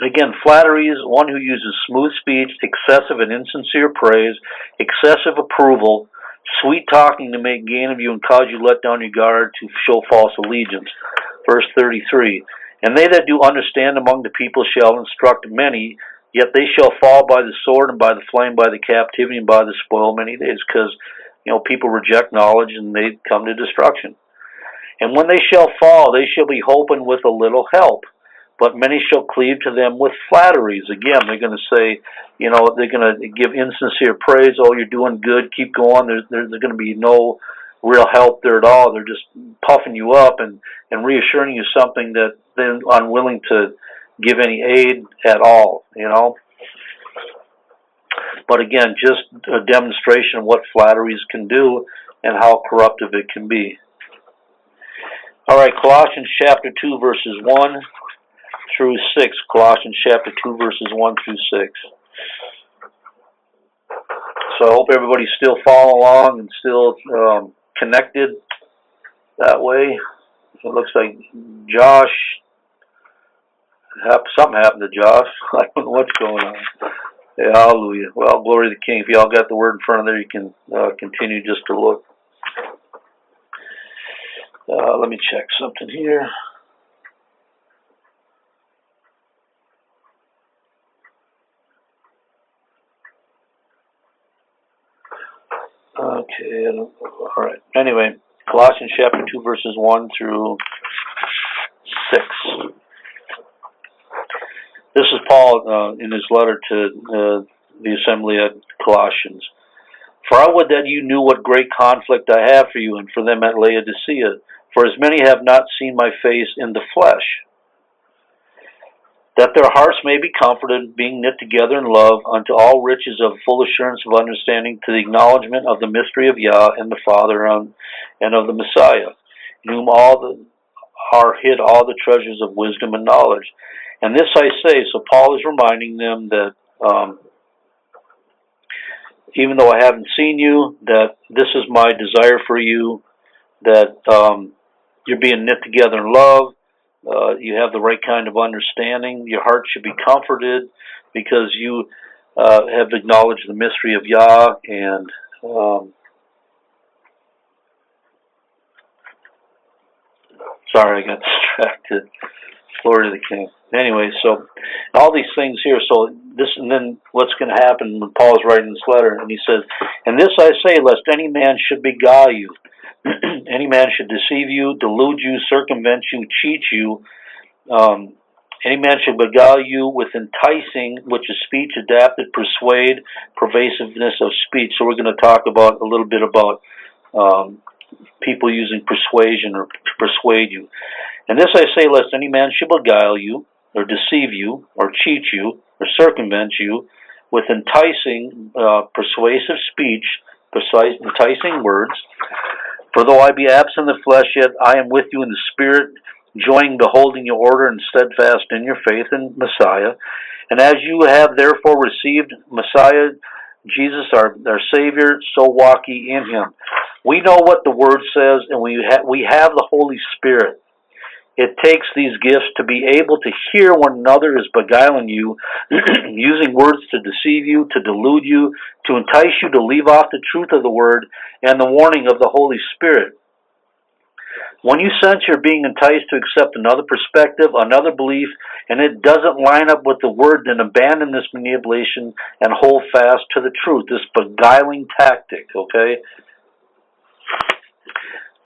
Again, flatteries, one who uses smooth speech, excessive and insincere praise, excessive approval, sweet talking to make gain of you and cause you let down your guard, to show false allegiance. Verse 33, and they that do understand among the people shall instruct many, yet they shall fall by the sword and by the flame, by the captivity and by the spoil many days, because people reject knowledge and they come to destruction. And when they shall fall, they shall be hoping with a little help, but many shall cleave to them with flatteries. Again, they're going to say, they're going to give insincere praise. Oh, you're doing good. Keep going. There's going to be no real help there at all. They're just puffing you up and reassuring you something that they're unwilling to give any aid at all, But again, just a demonstration of what flatteries can do and how corruptive it can be. All right, Colossians chapter 2, verses 1 through 6. Colossians chapter 2, verses 1 through 6. So I hope everybody's still following along and still connected that way. It looks like Josh, something happened to Josh. I don't know what's going on. Yeah, hallelujah. Well, glory to the King. If y'all got the word in front of there, you can continue just to look. Let me check something here. Okay, all right. Anyway, Colossians chapter 2, verses 1 through 6. This is Paul in his letter to the assembly at Colossians. For I would that you knew what great conflict I have for you and for them at Laodicea, for as many have not seen my face in the flesh, that their hearts may be comforted, being knit together in love, unto all riches of full assurance of understanding, to the acknowledgement of the mystery of Yah and the Father and of the Messiah, in whom are hid all the treasures of wisdom and knowledge. And this I say, so Paul is reminding them that even though I haven't seen you, that this is my desire for you, that you're being knit together in love. You have the right kind of understanding. Your heart should be comforted because you have acknowledged the mystery of Yah. And sorry, I got distracted. Glory to the King. Anyway, so all these things here. So this, and then what's going to happen when Paul's writing this letter, and he says, "And this I say, lest any man should beguile you. Any man should deceive you, delude you, circumvent you, cheat you. Any man should beguile you with enticing, which is speech adapted, persuade, pervasiveness of speech." So we're going to talk about a little bit about people using persuasion or to persuade you. "And this I say, lest any man should beguile you, or deceive you, or cheat you, or circumvent you, with enticing, persuasive speech, enticing words. For though I be absent in the flesh, yet I am with you in the spirit, joining, beholding your order, and steadfast in your faith in Messiah. And as you have therefore received Messiah, Jesus, our Savior, so walk ye in him." We know what the Word says, and we have the Holy Spirit. It takes these gifts to be able to hear one another is beguiling you, using words to deceive you, to delude you, to entice you to leave off the truth of the Word and the warning of the Holy Spirit. When you sense you're being enticed to accept another perspective, another belief, and it doesn't line up with the Word, then abandon this manipulation and hold fast to the truth, this beguiling tactic, okay?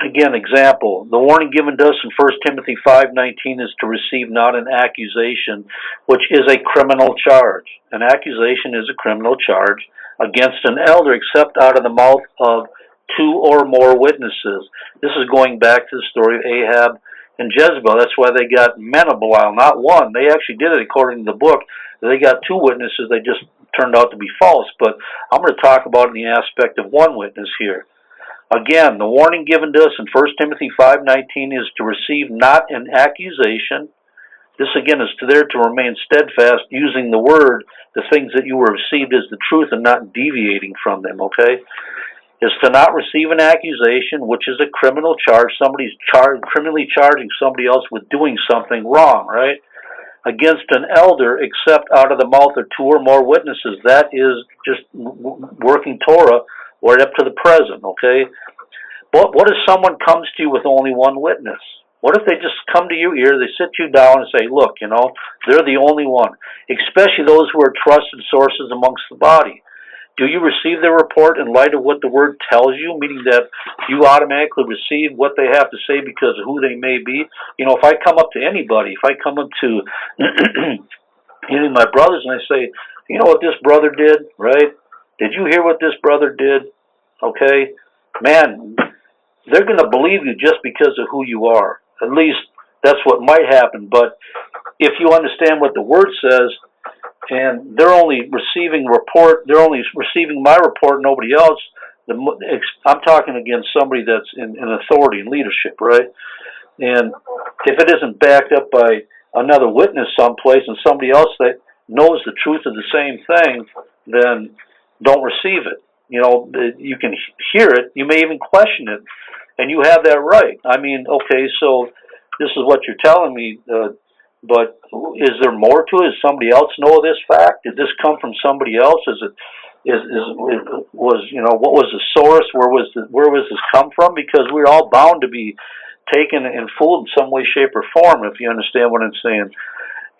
Again, example, the warning given to us in 1 Timothy 5:19 is to receive not an accusation, which is a criminal charge. An accusation is a criminal charge against an elder, except out of the mouth of two or more witnesses. This is going back to the story of Ahab and Jezebel. That's why they got men of Belial, not one. They actually did it according to the book. They got two witnesses. They just turned out to be false. But I'm going to talk about it in the aspect of one witness here. Again, the warning given to us in 1 Timothy 5:19 is to receive not an accusation. This again is there to remain steadfast, using the Word, the things that you were received as the truth, and not deviating from them, okay? Is to not receive an accusation, which is a criminal charge. Somebody's criminally charging somebody else with doing something wrong, right? Against an elder, except out of the mouth of two or more witnesses. That is just working Torah right up to the present, okay? But what if someone comes to you with only one witness? What if they just come to your ear, they sit you down and say, look, they're the only one, especially those who are trusted sources amongst the body. Do you receive their report in light of what the Word tells you, meaning that you automatically receive what they have to say because of who they may be? If I come up to anybody, if I come up to any of my brothers and I say, you know what this brother did, right? Did you hear what this brother did? Okay? Man, they're going to believe you just because of who you are. At least that's what might happen. But if you understand what the Word says, and they're only receiving my report, nobody else, I'm talking against somebody that's in authority and leadership, right? And if it isn't backed up by another witness someplace and somebody else that knows the truth of the same thing, then don't receive it. You can hear it, you may even question it, and you have that right. I mean, okay, so this is what you're telling me, but is there more to it? Does somebody else know this fact? Did this come from somebody else? What was the source? Where was this come from? Because we're all bound to be taken and fooled in some way, shape, or form, if you understand what I'm saying.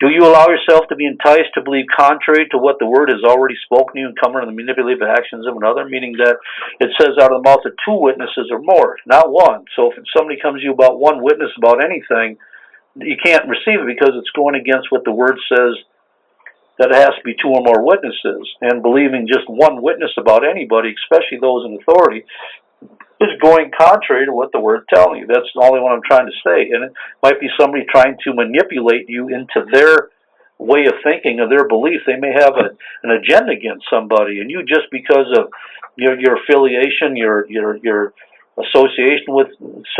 Do you allow yourself to be enticed to believe contrary to what the Word has already spoken to you and come into the manipulative actions of another? Meaning that it says out of the mouth of two witnesses or more, not one. So if somebody comes to you about one witness about anything, you can't receive it because it's going against what the Word says, that it has to be two or more witnesses. And believing just one witness about anybody, especially those in authority, is going contrary to what the Word telling you. That's the only one I'm trying to say. And it might be somebody trying to manipulate you into their way of thinking, of their belief. They may have an agenda against somebody, and you, just because of your affiliation, your association with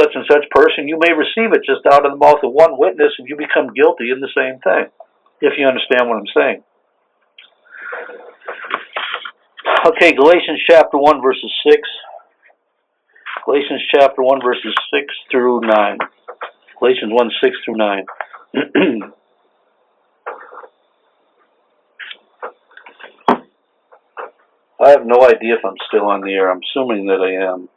such and such person, you may receive it just out of the mouth of one witness, and you become guilty in the same thing, if you understand what I'm saying. Okay, Galatians chapter 1, verses 6. Galatians chapter 1, verses 6 through 9. Galatians 1, 6 through 9. I have no idea if I'm still on the air. I'm assuming that I am.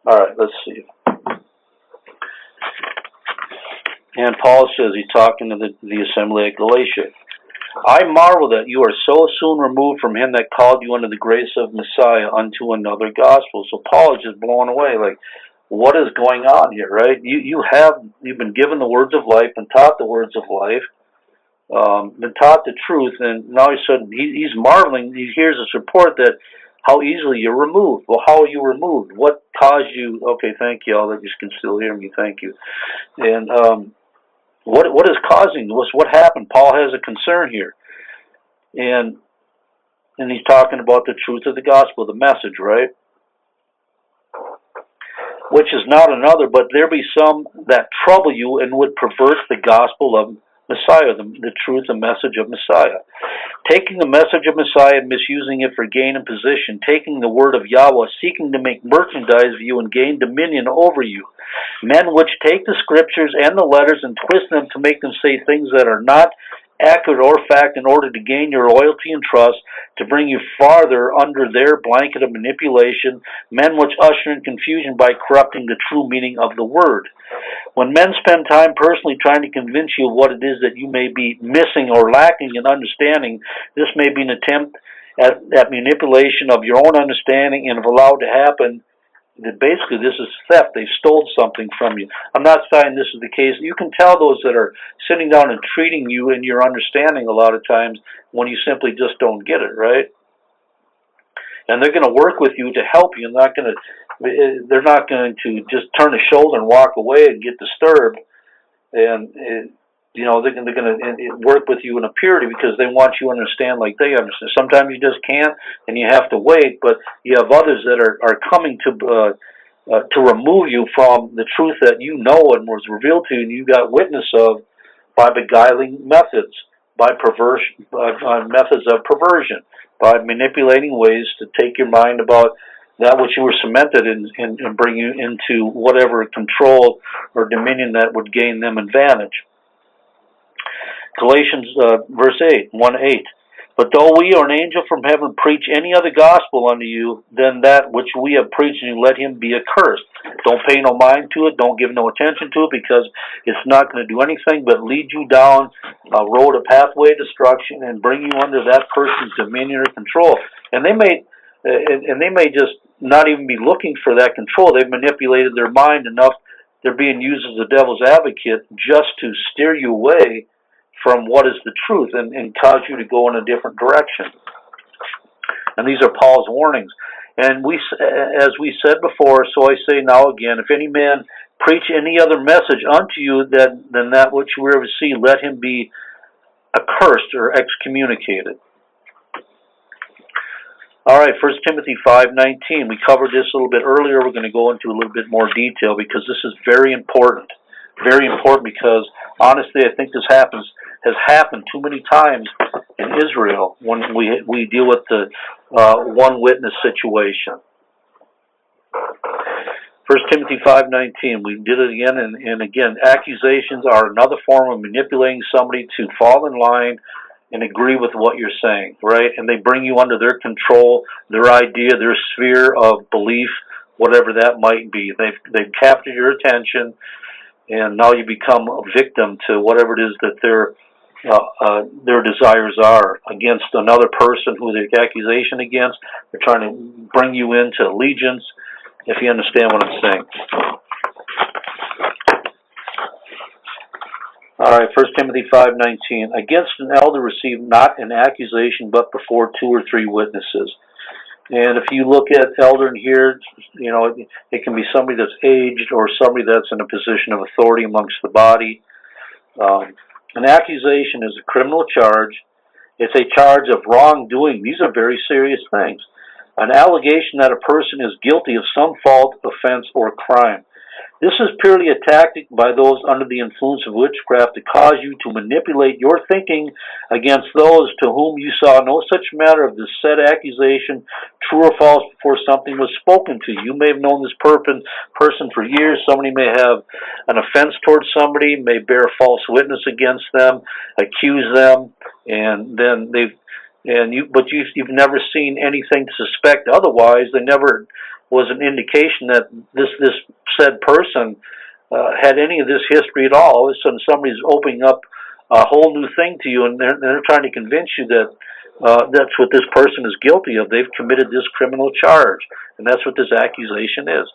All right, let's see. And Paul says, he's talking to the assembly at Galatia. I marvel that you are so soon removed from him that called you unto the grace of Messiah unto another gospel. So Paul is just blown away, like, what is going on here, right? You've been given the words of life and taught the words of life, been taught the truth, and now he's marveling. He hears this report that how easily you're removed. Well, how are you removed? What caused you? Okay, thank you. All that you can still hear me. Thank you. And what is causing this? What happened? Paul has a concern here, and he's talking about the truth of the gospel, the message, right? Which is not another, but there be some that trouble you and would pervert the gospel of Messiah, the truth and message of Messiah. Taking the message of Messiah and misusing it for gain and position, taking the word of Yahweh, seeking to make merchandise of you and gain dominion over you. Men which take the scriptures and the letters and twist them to make them say things that are not accurate or fact in order to gain your loyalty and trust, to bring you farther under their blanket of manipulation, men which usher in confusion by corrupting the true meaning of the word. When men spend time personally trying to convince you of what it is that you may be missing or lacking in understanding, this may be an attempt at manipulation of your own understanding, and if allowed to happen, that basically this is theft. They stole something from you. I'm not saying this is the case. You can tell those that are sitting down and treating you in your understanding a lot of times when you simply just don't get it, right? And they're going to work with you to help you. They're not going to just turn a shoulder and walk away and get disturbed. And they're going to work with you in a purity because they want you to understand like they understand. Sometimes you just can't, and you have to wait. But you have others that are coming to remove you from the truth that you know and was revealed to you, and you got witness of by beguiling methods, by methods of perversion, by manipulating ways to take your mind about that which you were cemented in and bring you into whatever control or dominion that would gain them advantage. Galatians verse 8, 1:8. But though we or an angel from heaven preach any other gospel unto you than that which we have preached, and let him be accursed. Don't pay no mind to it. Don't give no attention to it, because it's not going to do anything but lead you down a road, a pathway of destruction, and bring you under that person's dominion or control. And they may just not even be looking for that control. They've manipulated their mind enough. They're being used as the devil's advocate just to steer you away from what is the truth and cause you to go in a different direction. And these are Paul's warnings. And as we said before, so I say now again, if any man preach any other message unto you than that which we receive, let him be accursed or excommunicated. All right, 1 Timothy 5:19. We covered this a little bit earlier. We're going to go into a little bit more detail because this is very important. Very important because, honestly, I think this has happened too many times in Israel when we deal with the one witness situation. 1 Timothy 5:19, we did it again and again. Accusations are another form of manipulating somebody to fall in line and agree with what you're saying, right? And they bring you under their control, their idea, their sphere of belief, whatever that might be. They've captured your attention, and now you become a victim to whatever it is that their desires are against another person who they're accusation against. They're trying to bring you into allegiance, if you understand what I'm saying. All right, 1 Timothy 5:19. Against an elder receive not an accusation, but before 2 or 3 witnesses. And if you look at elder in here, it can be somebody that's aged or somebody that's in a position of authority amongst the body. An accusation is a criminal charge. It's a charge of wrongdoing. These are very serious things. An allegation that a person is guilty of some fault, offense, or crime. This is purely a tactic by those under the influence of witchcraft to cause you to manipulate your thinking against those to whom you saw no such matter of the said accusation, true or false, before something was spoken to you. You may have known this person for years. Somebody may have an offense towards somebody, may bear false witness against them, accuse them, and then you've never seen anything to suspect otherwise. There never was an indication that this said person had any of this history at all. All of a sudden, somebody's opening up a whole new thing to you, and they're trying to convince you that that's what this person is guilty of. They've committed this criminal charge, and that's what this accusation is.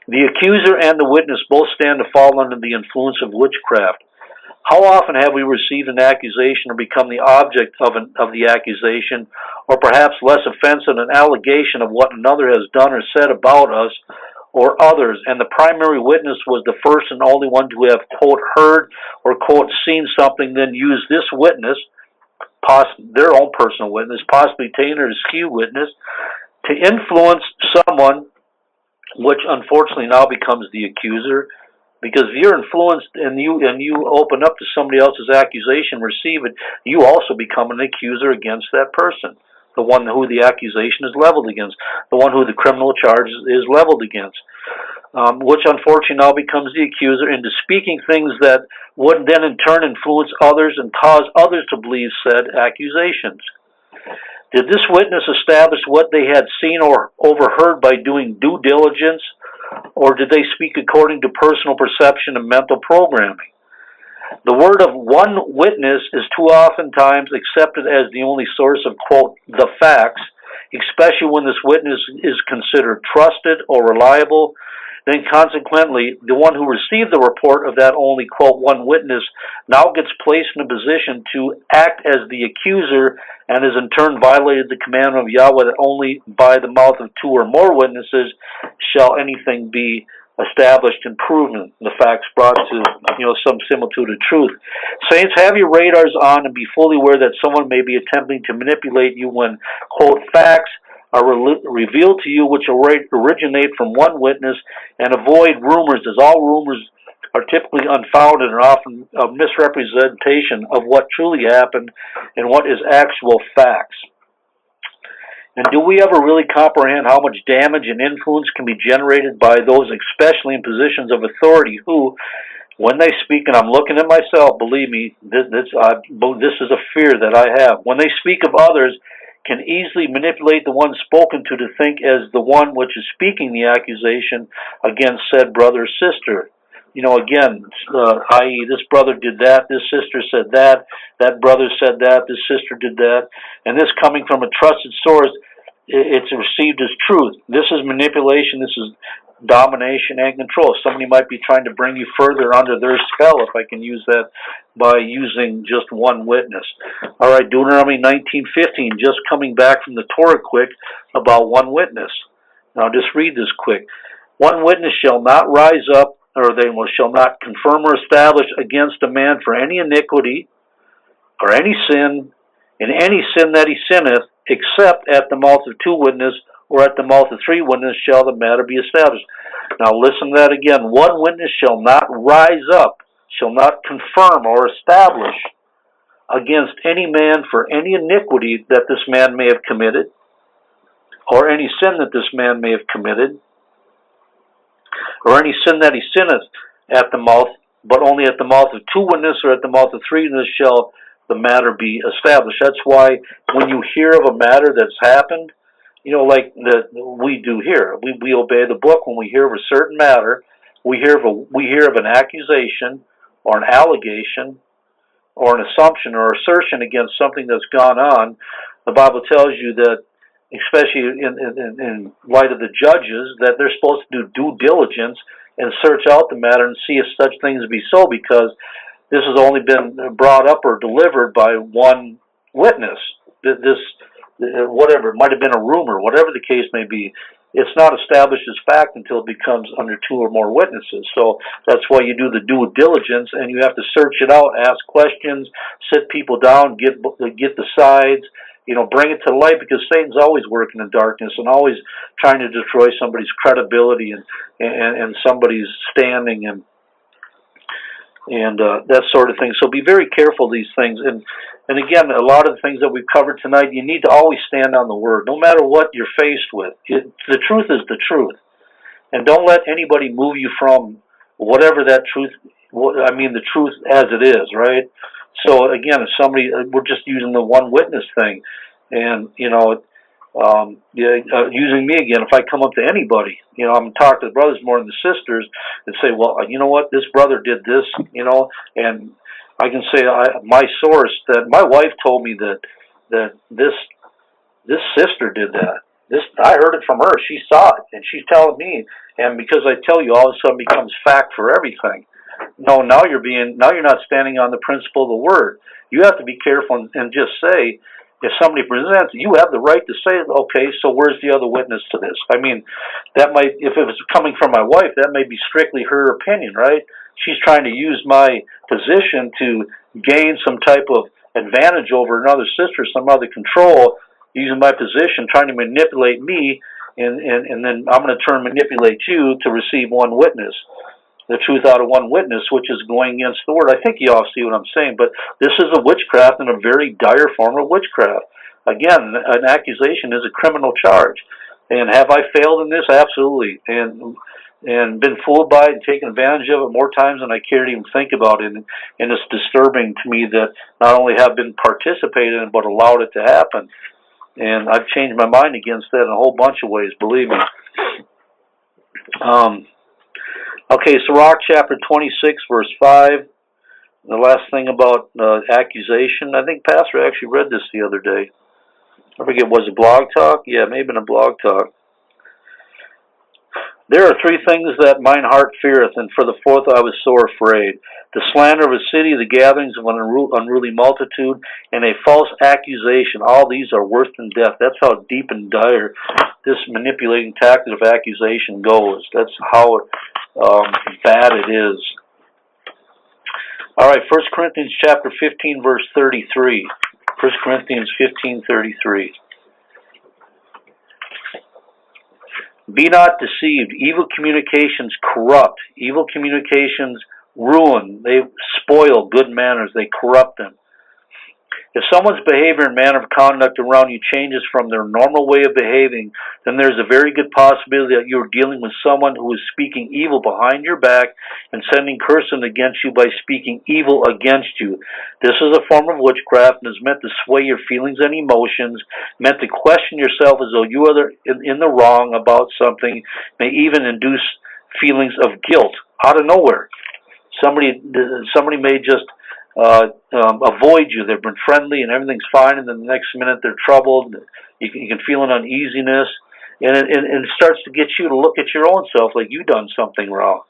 The accuser and the witness both stand to fall under the influence of witchcraft. How often have we received an accusation or become the object of the accusation, or perhaps less offensive, an allegation of what another has done or said about us or others, and the primary witness was the first and only one to have, quote, heard or, quote, seen something, then use this witness, their own personal witness, possibly taint or skew witness, to influence someone, which unfortunately now becomes the accuser. Because if you're influenced and you open up to somebody else's accusation, receive it, you also become an accuser against that person, the one who the accusation is leveled against, the one who the criminal charge is leveled against, which unfortunately now becomes the accuser into speaking things that would then in turn influence others and cause others to believe said accusations. Did this witness establish what they had seen or overheard by doing due diligence, or did they speak according to personal perception and mental programming? The word of one witness is too oftentimes accepted as the only source of, quote, the facts, especially when this witness is considered trusted or reliable. Then consequently, the one who received the report of that only, quote, one witness now gets placed in a position to act as the accuser and has in turn violated the commandment of Yahweh that only by the mouth of two or more witnesses shall anything be established and proven, the facts brought to some similitude of truth. Saints, have your radars on and be fully aware that someone may be attempting to manipulate you when, quote, facts are revealed to you which originate from one witness, and avoid rumors, as all rumors are typically unfounded and often a misrepresentation of what truly happened and what is actual facts. And do we ever really comprehend how much damage and influence can be generated by those, especially in positions of authority, who, when they speak, and I'm looking at myself, believe me, this is a fear that I have. When they speak of others, can easily manipulate the one spoken to think as the one which is speaking the accusation against said brother or sister. Again, i.e., this brother did that, this sister said that, that brother said that, this sister did that, and this coming from a trusted source, it's received as truth. This is manipulation, this is domination and control. Somebody might be trying to bring you further under their spell, if I can use that, by using just one witness. All right, Deuteronomy 19:15, just coming back from the Torah quick about one witness. Now just read this quick. One witness shall not rise up, or they shall not confirm or establish against a man for any iniquity or any sin, in any sin that he sinneth, except at the mouth of two witnesses, or at the mouth of three witnesses shall the matter be established. Now listen to that again. One witness shall not rise up, shall not confirm or establish against any man for any iniquity that this man may have committed, or any sin that this man may have committed, or any sin that he sinneth at the mouth, but only at the mouth of two witnesses, or at the mouth of three witnesses shall the matter be established. That's why when you hear of a matter that's happened, like we do here, we obey the book. When we hear of a certain matter, we hear of an accusation or an allegation or an assumption or assertion against something that's gone on. The Bible tells you that, especially in light of the judges, that they're supposed to do due diligence and search out the matter and see if such things be so, because this has only been brought up or delivered by one witness. Whatever, it might have been a rumor, whatever the case may be, it's not established as fact until it becomes under two or more witnesses. So that's why you do the due diligence, and you have to search it out, ask questions, sit people down, get the sides, bring it to light, because Satan's always working in darkness and always trying to destroy somebody's credibility and somebody's standing and that sort of thing. So be very careful of these things. And again, a lot of the things that we've covered tonight, you need to always stand on the Word, no matter what you're faced with. The truth is the truth. And don't let anybody move you from whatever that truth, the truth as it is, right? So again, if somebody, we're just using the one witness thing, and using me again, if I come up to anybody, I'm talking to the brothers more than the sisters, and say, well, you know what, this brother did this, and I can say my source, that my wife told me that this sister did that. I heard it from her. She saw it, and she's telling me. And because I tell you, all of a sudden becomes fact for everything. No, now you're not standing on the principle of the Word. You have to be careful and just say, if somebody presents, you have the right to say, okay, so where's the other witness to this? That might, if it was coming from my wife, that may be strictly her opinion, right? She's trying to use my position to gain some type of advantage over another sister, some other control, using my position, trying to manipulate me, and then I'm going to manipulate you to receive one witness, the truth out of one witness, which is going against the Word. I think you all see what I'm saying, but this is a witchcraft, and a very dire form of witchcraft. Again, an accusation is a criminal charge. And have I failed in this? Absolutely. And been fooled by it and taken advantage of it more times than I care to even think about it. And it's disturbing to me that not only have been participated in, but allowed it to happen. And I've changed my mind against that in a whole bunch of ways, believe me. Okay, Sirach chapter 26, verse 5. The last thing about accusation. I think Pastor actually read this the other day. I forget, was it Blog Talk? Yeah, maybe in a Blog Talk. There are three things that mine heart feareth, and for the fourth I was sore afraid. The slander of a city, the gatherings of an unruly multitude, and a false accusation. All these are worse than death. That's how deep and dire this manipulating tactic of accusation goes. That's how bad it is. All right, 1 Corinthians chapter 15, verse 33. 1 Corinthians 15:33. Be not deceived. Evil communications corrupt. Evil communications ruin. They spoil good manners. They corrupt them. If someone's behavior and manner of conduct around you changes from their normal way of behaving, then there's a very good possibility that you're dealing with someone who is speaking evil behind your back and sending cursing against you by speaking evil against you. This is a form of witchcraft and is meant to sway your feelings and emotions, meant to question yourself as though you are in the wrong about something, may even induce feelings of guilt out of nowhere. Somebody may just avoid you. They've been friendly and everything's fine, and then the next minute they're troubled. You can feel an uneasiness, and it starts to get you to look at your own self like you've done something wrong.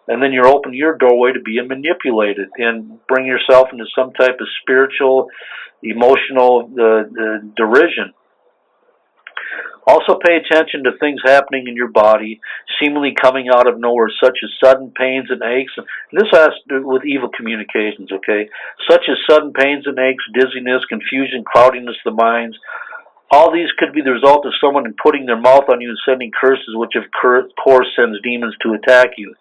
And then you're open your doorway to being manipulated and bring yourself into some type of spiritual, emotional derision. Also pay attention to things happening in your body, seemingly coming out of nowhere, such as sudden pains and aches. And this has to do with evil communications, okay? Such as sudden pains and aches, dizziness, confusion, cloudiness of the minds. All these could be the result of someone putting their mouth on you and sending curses, which of course sends demons to attack you.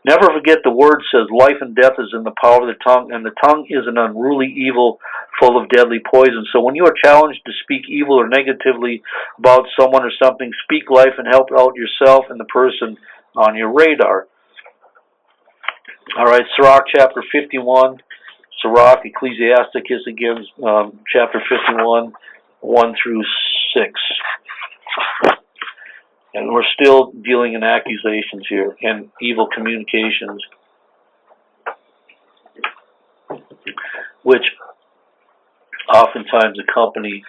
Never forget the word says life and death is in the power of the tongue, and the tongue is an unruly evil full of deadly poison. So when you are challenged to speak evil or negatively about someone or something, speak life and help out yourself and the person on your radar. All right, Sirach chapter 51. Sirach, Ecclesiasticus again, chapter 51. 1 through 6. And we're still dealing in accusations here and evil communications, which oftentimes accompany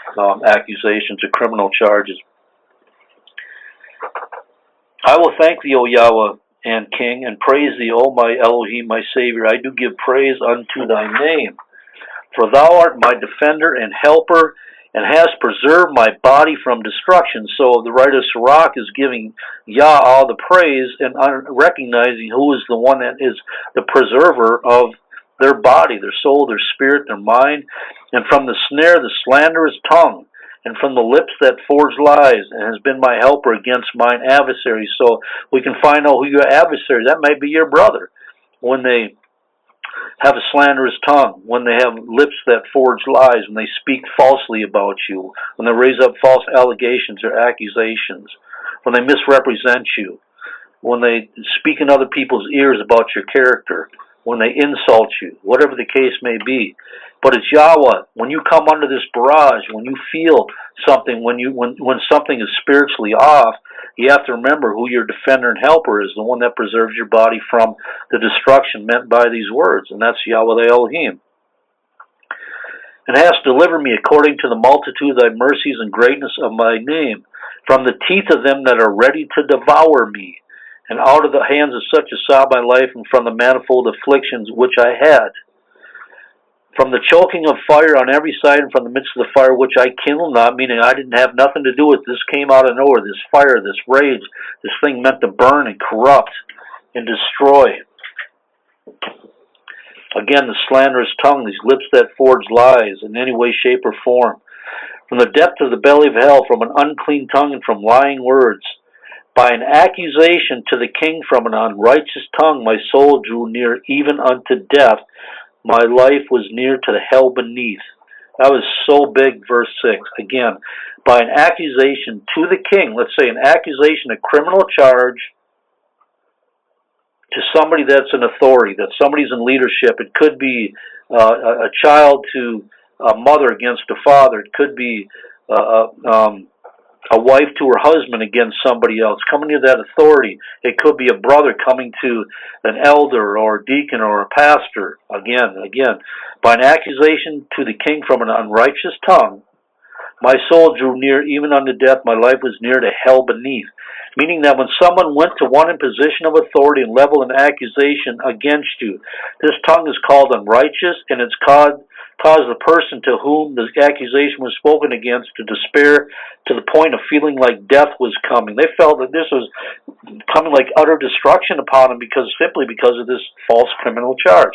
accusations or criminal charges. I will thank thee, O Yahweh and King, and praise thee, O my Elohim, my Savior. I do give praise unto thy name, for thou art my defender and helper, and has preserved my body from destruction. So the writer of Sirach is giving Yah all the praise and recognizing who is the one that is the preserver of their body, their soul, their spirit, their mind, and from the snare, the slanderous tongue. and from the lips that forge lies, and has been my helper against mine adversaries. So we can find out who your adversary, that might be your brother, when they have a slanderous tongue, when they have lips that forge lies, when they speak falsely about you, when they raise up false allegations or accusations, when they misrepresent you, when they speak in other people's ears about your character, when they insult you, whatever the case may be. But it's Yahweh. When you come under this barrage, when you feel something, when something is spiritually off, you have to remember who your defender and helper is, the one that preserves your body from the destruction meant by these words, and that's Yahweh the Elohim. And hast delivered me according to the multitude of thy mercies and greatness of my name, from the teeth of them that are ready to devour me, and out of the hands of such as saw my life, and from the manifold afflictions which I had. From the choking of fire on every side, and from the midst of the fire which I kindled not, meaning I didn't have nothing to do with this, came out of nowhere, this fire, this rage, this thing meant to burn and corrupt and destroy. Again, the slanderous tongue, these lips that forge lies in any way, shape, or form. From the depth of the belly of hell, from an unclean tongue and from lying words. By an accusation to the king from an unrighteous tongue, my soul drew near even unto death. My life was near to the hell beneath. That was so big, verse 6. Again, by an accusation to the king, let's say an accusation, a criminal charge to somebody that's in authority, that somebody's in leadership. It could be a child to a mother against a father. It could be a wife to her husband against somebody else, coming to that authority. It could be a brother coming to an elder or a deacon or a pastor. Again, by an accusation to the king from an unrighteous tongue, my soul drew near even unto death. My life was near to hell beneath. Meaning that when someone went to one in position of authority and leveled an accusation against you, this tongue is called unrighteous, and it's caused the person to whom the accusation was spoken against to despair to the point of feeling like death was coming. They felt that this was coming like utter destruction upon them simply because of this false criminal charge.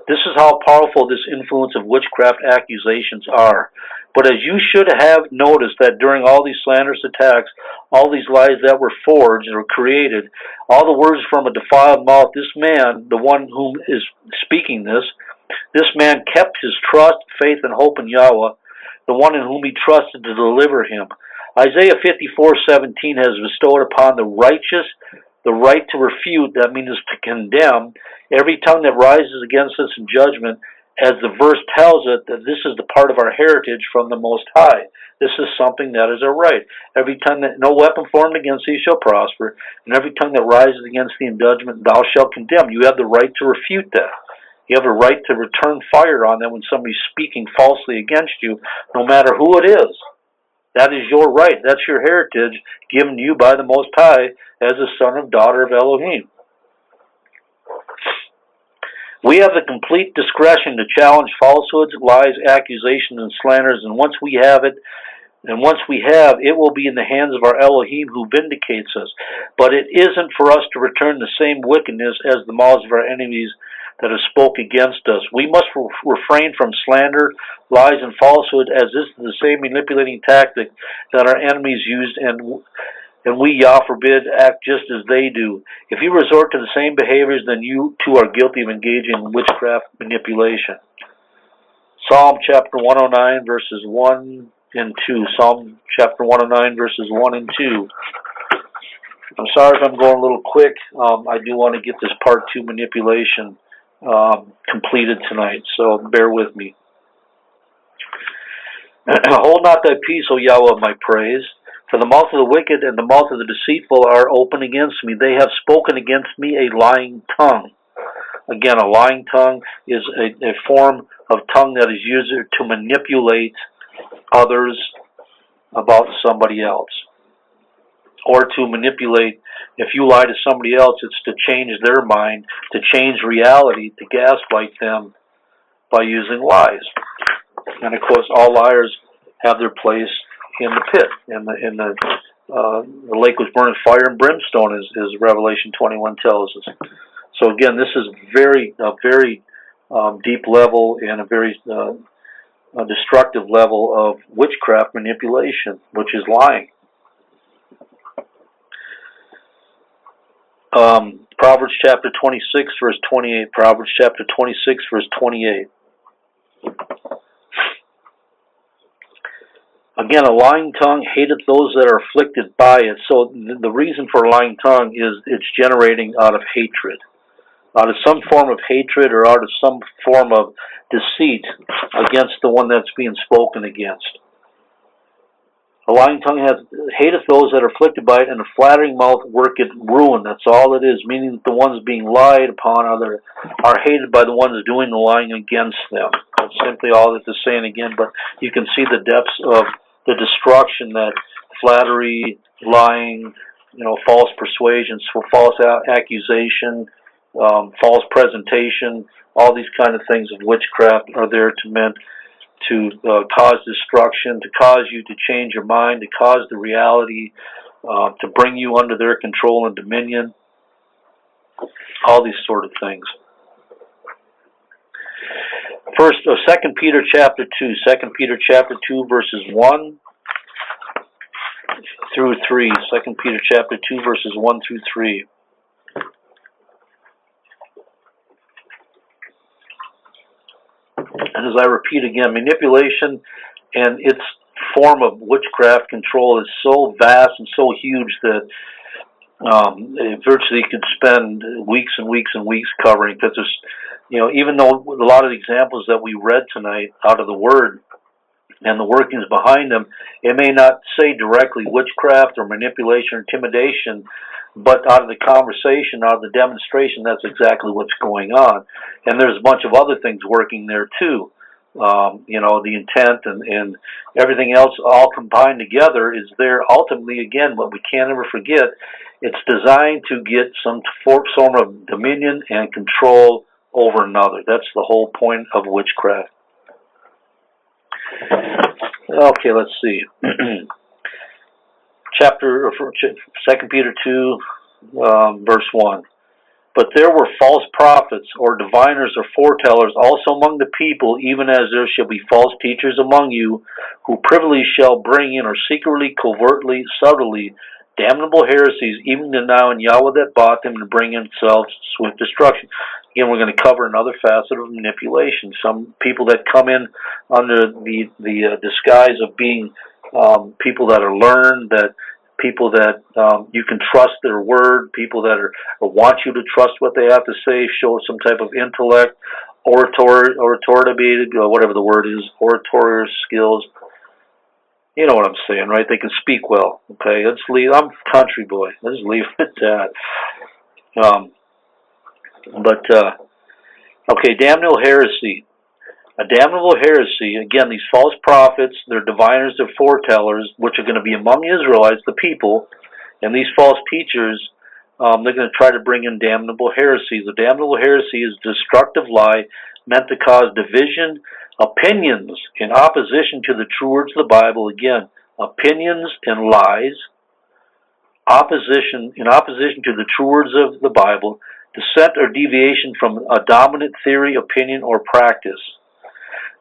This is how powerful this influence of witchcraft accusations are. But as you should have noticed that during all these slanderous attacks, all these lies that were forged or created, all the words from a defiled mouth, this man, the one whom is speaking this man kept his trust, faith, and hope in Yahweh, the one in whom he trusted to deliver him. Isaiah 54:17 has bestowed upon the righteous the right to refute, that means to condemn, every tongue that rises against us in judgment, as the verse tells it, that this is the part of our heritage from the Most High. This is something that is our right. Every tongue that, no weapon formed against thee shall prosper, and every tongue that rises against thee in judgment thou shalt condemn. You have the right to refute that. You have a right to return fire on them when somebody's speaking falsely against you, no matter who it is. That is your right. That's your heritage given to you by the Most High as a son or daughter of Elohim. We have the complete discretion to challenge falsehoods, lies, accusations, and slanders, and once we have, it will be in the hands of our Elohim who vindicates us. But it isn't for us to return the same wickedness as the mouths of our enemies that have spoke against us. We must refrain from slander, lies, and falsehood, as this is the same manipulating tactic that our enemies used, and we, Yah forbid, act just as they do. If you resort to the same behaviors, then you too are guilty of engaging in witchcraft manipulation. Psalm chapter 109, verses 1 and 2. Psalm chapter 109, verses 1 and 2. I'm sorry if I'm going a little quick. I do want to get this part 2 manipulation completed tonight, so bear with me. Hold not thy peace, O Yahweh of my praise, for the mouth of the wicked and the mouth of the deceitful are open against me. They have spoken against me a lying tongue. Again, a lying tongue is a form of tongue that is used to manipulate others about somebody else. Or to manipulate, if you lie to somebody else, it's to change their mind, to change reality, to gaslight them by using lies. And of course, all liars have their place in the pit, the lake was burned with fire and brimstone, as Revelation 21 tells us. So again, this is a very deep level and a very destructive level of witchcraft manipulation, which is lying. Proverbs chapter 26, verse 28. Proverbs chapter 26, verse 28. Again, a lying tongue hateth those that are afflicted by it. So the reason for a lying tongue is it's generating out of hatred, out of some form of hatred or out of some form of deceit against the one that's being spoken against. A lying tongue hateth those that are afflicted by it, and a flattering mouth worketh ruin. That's all it is, meaning that the ones being lied upon are hated by the ones doing the lying against them. That's simply all that it's saying again, but you can see the depths of the destruction that flattery, lying, false persuasion, false accusation, false presentation, all these kind of things of witchcraft are there to cause destruction, to cause you to change your mind, to cause the reality, to bring you under their control and dominion, all these sort of things. First, 2 Peter chapter 2, 2 Peter chapter 2, verses 1 through 3. 2 Peter chapter 2, verses 1 through 3. And as I repeat again, manipulation and its form of witchcraft control is so vast and so huge that virtually you could spend weeks and weeks and weeks covering, because there's, even though a lot of the examples that we read tonight out of the Word and the workings behind them, it may not say directly witchcraft or manipulation or intimidation, but out of the conversation, out of the demonstration, that's exactly what's going on. And there's a bunch of other things working there too. The intent and everything else all combined together is there ultimately, again, what we can't ever forget, it's designed to get some form of dominion and control over another. That's the whole point of witchcraft. Okay, let's see. 2 Peter 2, verse 1. But there were false prophets, or diviners, or foretellers, also among the people, even as there shall be false teachers among you, who privily shall bring in, or secretly, covertly, subtly, damnable heresies, even to now in Yahweh that bought them, and bring themselves swift destruction. Again, we're going to cover another facet of manipulation. Some people that come in under the disguise of being people that are learned, that people that you can trust their word, people that want you to trust what they have to say, show some type of intellect, oratory, whatever the word is, oratory skills. You know what I'm saying, right? They can speak well. Okay, let's leave. I'm a country boy. Let's leave it at that. Okay, damnable heresy. A damnable heresy, again, these false prophets, they're diviners, they're foretellers, which are going to be among Israelites, the people, and these false teachers, they're going to try to bring in damnable heresies. A damnable heresy is a destructive lie meant to cause division, opinions in opposition to the true words of the Bible. Again, opinions and lies, in opposition to the true words of the Bible, dissent or deviation from a dominant theory, opinion, or practice.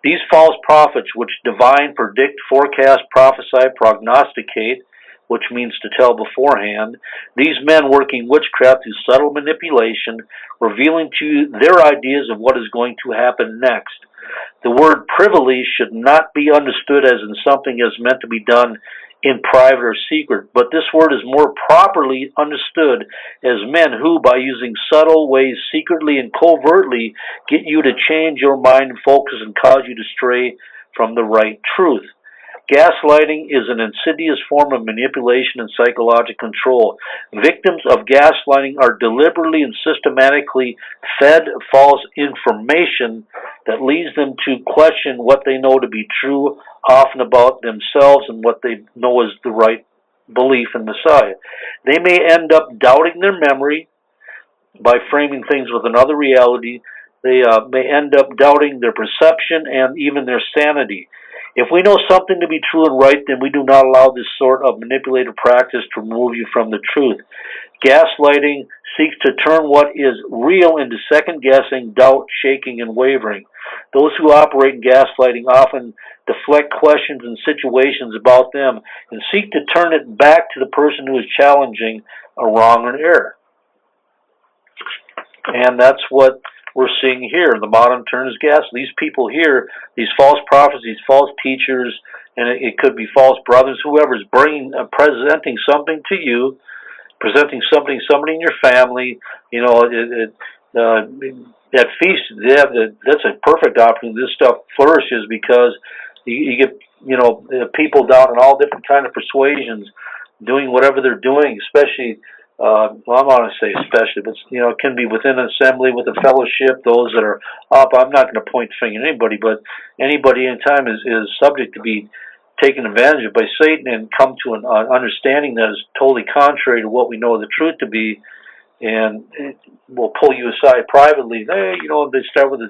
These false prophets, which divine, predict, forecast, prophesy, prognosticate, which means to tell beforehand, these men working witchcraft through subtle manipulation, revealing to you their ideas of what is going to happen next. The word privily should not be understood as in something as meant to be done in private or secret, but this word is more properly understood as men who, by using subtle ways, secretly and covertly, get you to change your mind and focus and cause you to stray from the right truth. Gaslighting is an insidious form of manipulation and psychological control. Victims of gaslighting are deliberately and systematically fed false information that leads them to question what they know to be true, often about themselves and what they know is the right belief in Messiah. They may end up doubting their memory by framing things with another reality. They may end up doubting their perception and even their sanity. If we know something to be true and right, then we do not allow this sort of manipulative practice to remove you from the truth. Gaslighting seeks to turn what is real into second-guessing, doubt, shaking, and wavering. Those who operate in gaslighting often deflect questions and situations about them and seek to turn it back to the person who is challenging a wrong or an error. And that's what we're seeing here. The modern term is gas. These people here, these false prophets, these false teachers, and it could be false brothers, whoever's presenting something to you, presenting somebody in your family. You know, that feast, that's a perfect opportunity. This stuff flourishes because you get, you know, people down in all different kind of persuasions doing whatever they're doing, especially, well, I'm not going to say especially, but, you know, it can be within an assembly, with a fellowship, those that are up. I'm not going to point the finger at anybody, but anybody in time is subject to be taken advantage of by Satan and come to an understanding that is totally contrary to what we know the truth to be, and it will pull you aside privately. Hey, you know, they start with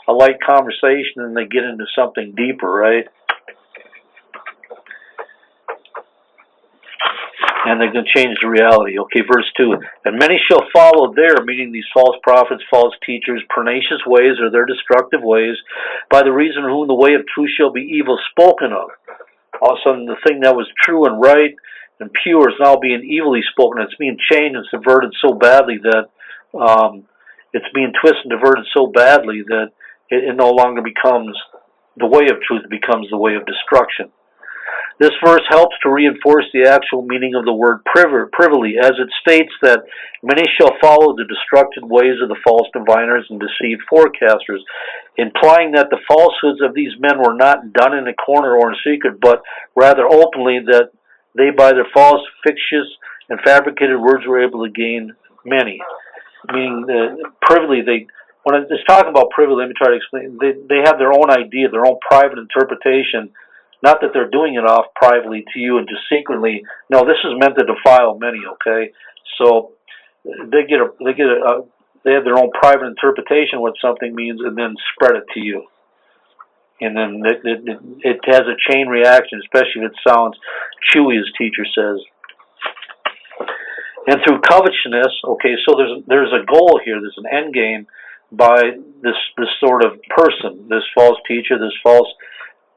a light conversation and they get into something deeper, right? And they're going to change the reality. Okay, verse 2. And many shall follow their, meaning these false prophets, false teachers, pernicious ways, or their destructive ways, by the reason of whom the way of truth shall be evil spoken of. All of a sudden, the thing that was true and right and pure is now being evilly spoken. It's being changed and subverted so badly that it's being twisted and diverted so badly that it no longer becomes the way of truth. It becomes the way of destruction. This verse helps to reinforce the actual meaning of the word privily, as it states that many shall follow the destructive ways of the false diviners and deceived forecasters, implying that the falsehoods of these men were not done in a corner or in secret, but rather openly, that they by their false, fictitious, and fabricated words were able to gain many. Meaning, privily, when it's talking about privily, let me try to explain. They have their own idea, their own private interpretation. Not that they're doing it off privately to you and just secretly. No, this is meant to defile many. Okay, so they have their own private interpretation of what something means, and then spread it to you. And then it has a chain reaction, especially if it sounds chewy, as teacher says. And through covetousness, okay, so there's a goal here. There's an end game by this sort of person, this false teacher, this false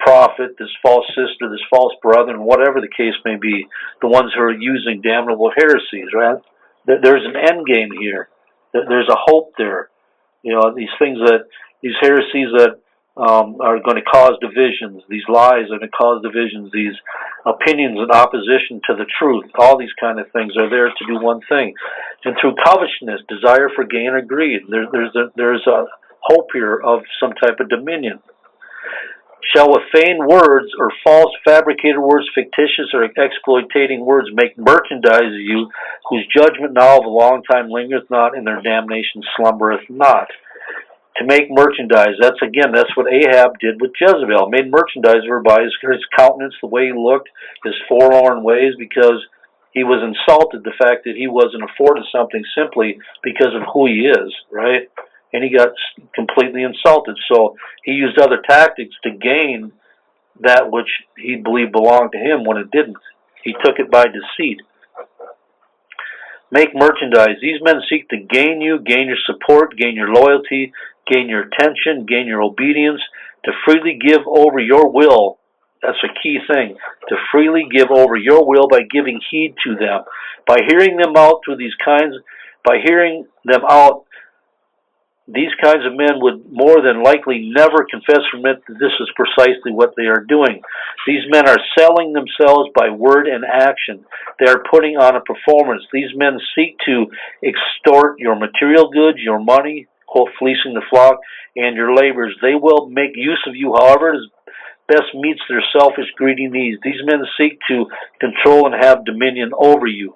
prophet, this false sister, this false brother, and whatever the case may be, the ones who are using damnable heresies, right? There's an end game here. There's a hope there. You know, these heresies that are going to cause divisions, these lies are going to cause divisions, these opinions in opposition to the truth, all these kind of things are there to do one thing. And through covetousness, desire for gain or greed, there's a hope here of some type of dominion. Shall with feigned words or false fabricated words, fictitious or exploitating words, make merchandise of you, whose judgment now of a long time lingereth not, and their damnation slumbereth not. To make merchandise, that's what Ahab did with Jezebel. Made merchandise of her by his countenance, the way he looked, his forlorn ways, because he was insulted, the fact that he wasn't afforded something simply because of who he is, right? And he got completely insulted. So he used other tactics to gain that which he believed belonged to him when it didn't. He took it by deceit. Make merchandise. These men seek to gain you, gain your support, gain your loyalty, gain your attention, gain your obedience, to freely give over your will. That's a key thing. To freely give over your will by giving heed to them. By hearing them out through these kinds, these kinds of men would more than likely never confess or admit that this is precisely what they are doing. These men are selling themselves by word and action. They are putting on a performance. These men seek to extort your material goods, your money, quote, fleecing the flock, and your labors. They will make use of you however it best meets their selfish, greedy needs. These men seek to control and have dominion over you.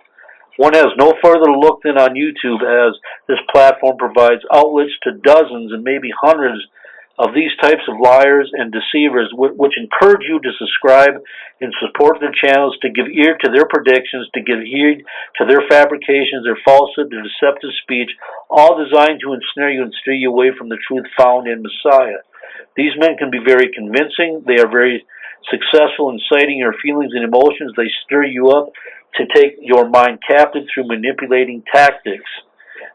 One has no further look than on YouTube, as this platform provides outlets to dozens and maybe hundreds of these types of liars and deceivers, which encourage you to subscribe and support their channels, to give ear to their predictions, to give heed to their fabrications, their falsehood, their deceptive speech, all designed to ensnare you and steer you away from the truth found in Messiah. These men can be very convincing. They are very successful in inciting your feelings and emotions. They stir you up to take your mind captive through manipulating tactics.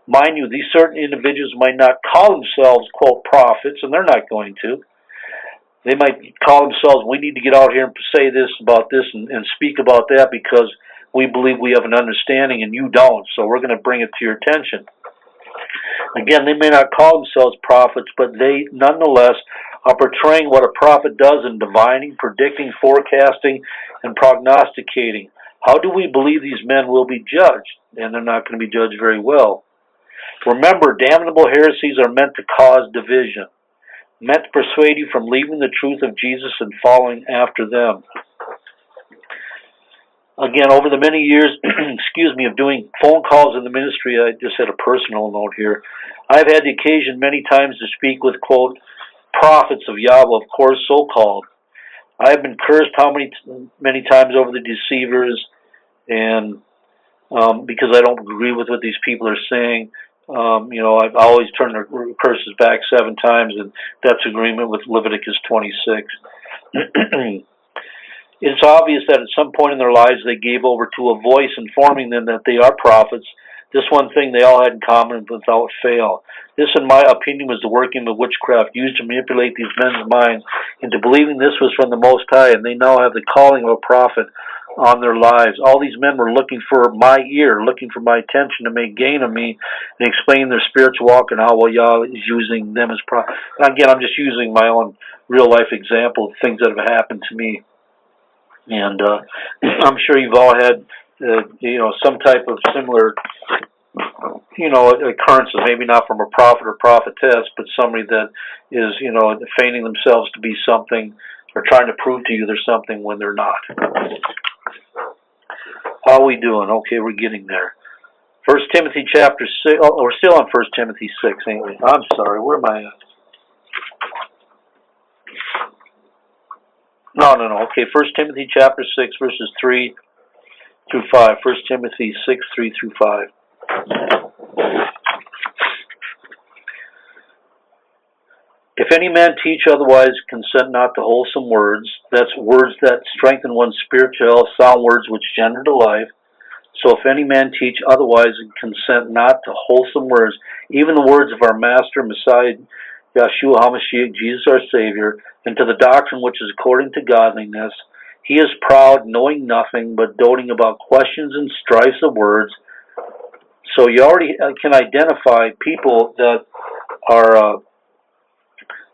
Mind you, these certain individuals might not call themselves, quote, prophets, and they're not going to. They might call themselves, we need to get out here and say this about this and speak about that because we believe we have an understanding and you don't, so we're going to bring it to your attention. Again, they may not call themselves prophets, but they nonetheless are portraying what a prophet does in divining, predicting, forecasting, and prognosticating. How do we believe these men will be judged? And they're not going to be judged very well. Remember, damnable heresies are meant to cause division, meant to persuade you from leaving the truth of Jesus and following after them. Again, over the many years, of doing phone calls in the ministry, I just had a personal note here. I've had the occasion many times to speak with, quote, prophets of Yahweh, of course, so-called. I have been cursed many times over the deceivers, and because I don't agree with what these people are saying. I've always turned their curses back 7 times, and that's agreement with Leviticus 26. It's obvious that at some point in their lives they gave over to a voice informing them that they are prophets. This one thing they all had in common without fail. This, in my opinion, was the working of witchcraft used to manipulate these men's minds into believing this was from the Most High, and they now have the calling of a prophet on their lives. All these men were looking for my ear, looking for my attention to make gain of me and explain their spiritual walk and how well Yahweh is using them as prophets. Again, I'm just using my own real-life example of things that have happened to me. And I'm sure you've all had, some type of similar, occurrences, maybe not from a prophet or prophetess, but somebody that is, feigning themselves to be something or trying to prove to you they're something when they're not. How are we doing? Okay, we're getting there. 1 Timothy chapter 6, we're still on 1 Timothy 6, ain't we? I'm sorry, where am I at? No. Okay, 1 Timothy chapter 6, verses 3 through 5. 1 Timothy 6, 3 through 5. If any man teach otherwise, consent not to wholesome words. That's words that strengthen one's spiritual health, sound words which gender to life. So if any man teach otherwise, consent not to wholesome words, even the words of our Master, Messiah, Yahshua HaMashiach, Jesus our Savior, and to the doctrine which is according to godliness. He is proud, knowing nothing, but doting about questions and strifes of words. So you already can identify people that are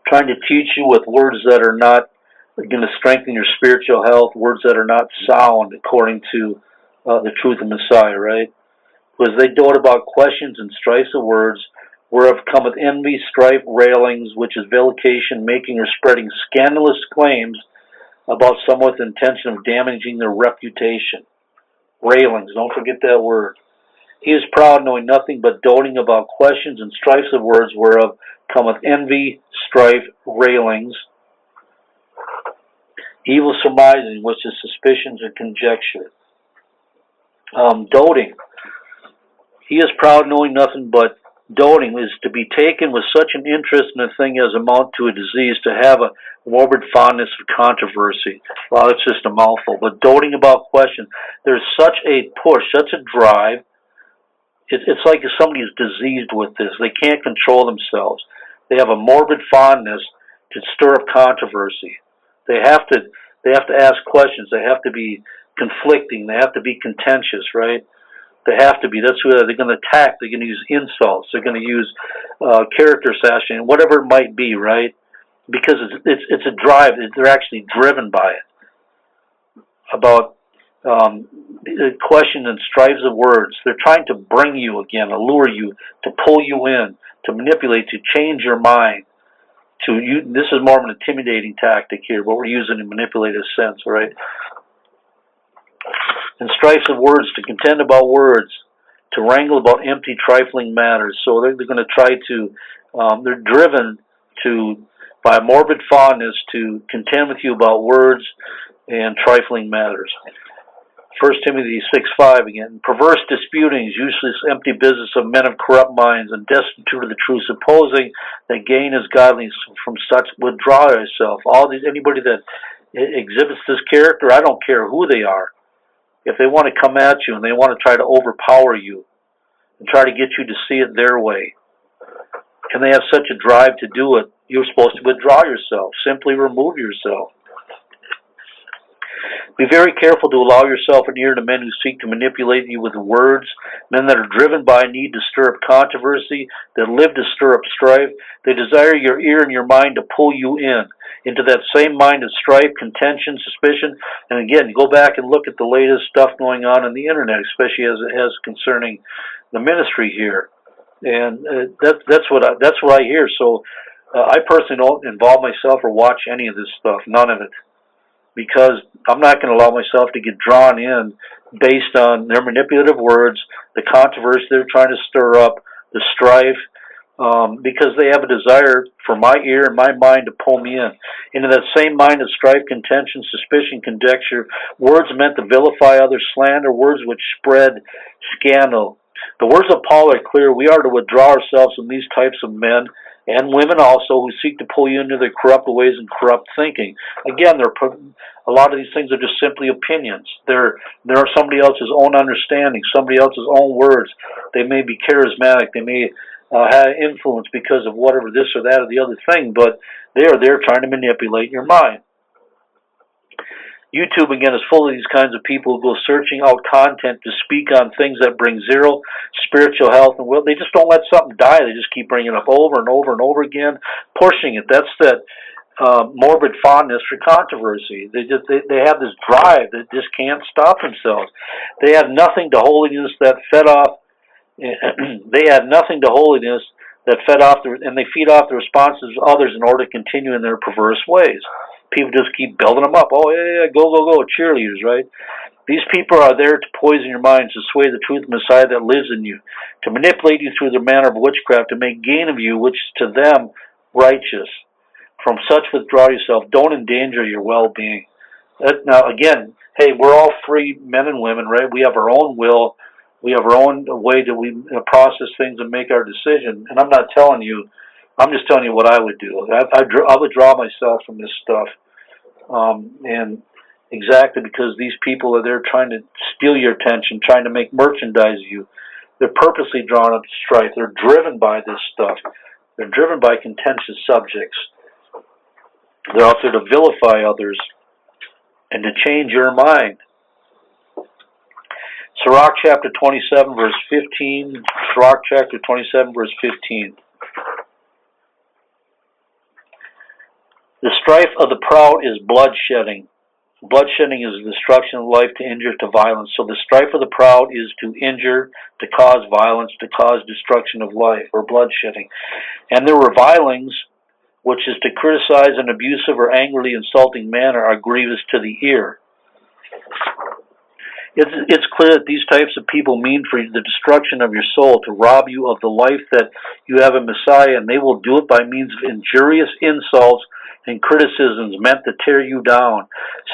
trying to teach you with words that are not going to strengthen your spiritual health, words that are not sound according to the truth of Messiah, right? Because they dote about questions and strifes of words, whereof cometh envy, strife, railings, which is vilification, making or spreading scandalous claims about some with the intention of damaging their reputation. Railings, don't forget that word. He is proud, knowing nothing, but doting about questions and strifes of words, whereof cometh envy, strife, railings, evil surmising, which is suspicions and conjecture. Doting. He is proud, knowing nothing, but doting is to be taken with such an interest in a thing as amount to a disease, to have a morbid fondness of controversy. Well, that's just a mouthful. But doting about questions, there's such a push, such a drive. It's like if somebody is diseased with this. They can't control themselves. They have a morbid fondness to stir up controversy. They have to ask questions. They have to be conflicting. They have to be contentious, right? They have to be. That's who they're going to attack. They're going to use insults. They're going to use character assassination, whatever it might be, right? Because it's a drive. They're actually driven by it. About the question and strifes of words. They're trying to bring you again, allure you, to pull you in, to manipulate, to change your mind. This is more of an intimidating tactic here, but we're using a manipulative sense, right? And strifes of words, to contend about words, to wrangle about empty, trifling matters. So they're going to try to, they're driven by a morbid fondness to contend with you about words and trifling matters. 1 Timothy 6:5 again. Perverse disputings, useless empty business of men of corrupt minds and destitute of the truth, supposing that gain is godliness. From such withdraw yourself. Anybody that exhibits this character, I don't care who they are. If they want to come at you and they want to try to overpower you, and try to get you to see it their way? Can they have such a drive to do it? You're supposed to withdraw yourself. Simply remove yourself. Be very careful to allow yourself an ear to men who seek to manipulate you with words, men that are driven by a need to stir up controversy, that live to stir up strife. They desire your ear and your mind to pull you into that same mind of strife, contention, suspicion. And again, go back and look at the latest stuff going on the internet, especially as it has concerning the ministry here. And that's what I hear. So I personally don't involve myself or watch any of this stuff, none of it, because I'm not going to allow myself to get drawn in based on their manipulative words, the controversy they're trying to stir up, the strife, because they have a desire for my ear and my mind to pull me into that same mind of strife, contention, suspicion, conjecture, words meant to vilify others, slander, words which spread scandal. The words of Paul are clear. We are to withdraw ourselves from these types of men and women also who seek to pull you into their corrupt ways and corrupt thinking. Again, a lot of these things are just simply opinions. They're somebody else's own understanding, somebody else's own words. They may be charismatic. They may have influence because of whatever this or that or the other thing, but they are there trying to manipulate your mind. YouTube, again, is full of these kinds of people who go searching out content to speak on things that bring zero spiritual health and will. They just don't let something die. They just keep bringing it up over and over and over again, pushing it. That's that morbid fondness for controversy. They have this drive that just can't stop themselves. They have nothing to holiness that fed off. They have nothing to holiness that fed off, and they feed off the responses of others in order to continue in their perverse ways. People just keep building them up. Oh, yeah, go, cheerleaders, right? These people are there to poison your minds, to sway the truth of Messiah that lives in you, to manipulate you through their manner of witchcraft, to make gain of you, which is to them righteous. From such withdraw yourself. Don't endanger your well-being. Now, again, hey, we're all free men and women, right? We have our own will. We have our own way that we process things and make our decision. And I'm not telling you, I'm just telling you what I would do. I withdraw myself from this stuff. And exactly because these people are there trying to steal your attention, trying to make merchandise of you. They're purposely drawn up to strife. They're driven by this stuff. They're driven by contentious subjects. They're out there to vilify others and to change your mind. Sirach chapter 27, verse 15. Sirach chapter 27, verse 15. The strife of the proud is bloodshedding. Bloodshedding is the destruction of life to injure to violence. So the strife of the proud is to injure, to cause violence, to cause destruction of life, or bloodshedding. And their revilings, which is to criticize in an abusive or angrily insulting manner, are grievous to the ear. It's clear that these types of people mean for the destruction of your soul, to rob you of the life that you have in Messiah, and they will do it by means of injurious insults and criticisms meant to tear you down.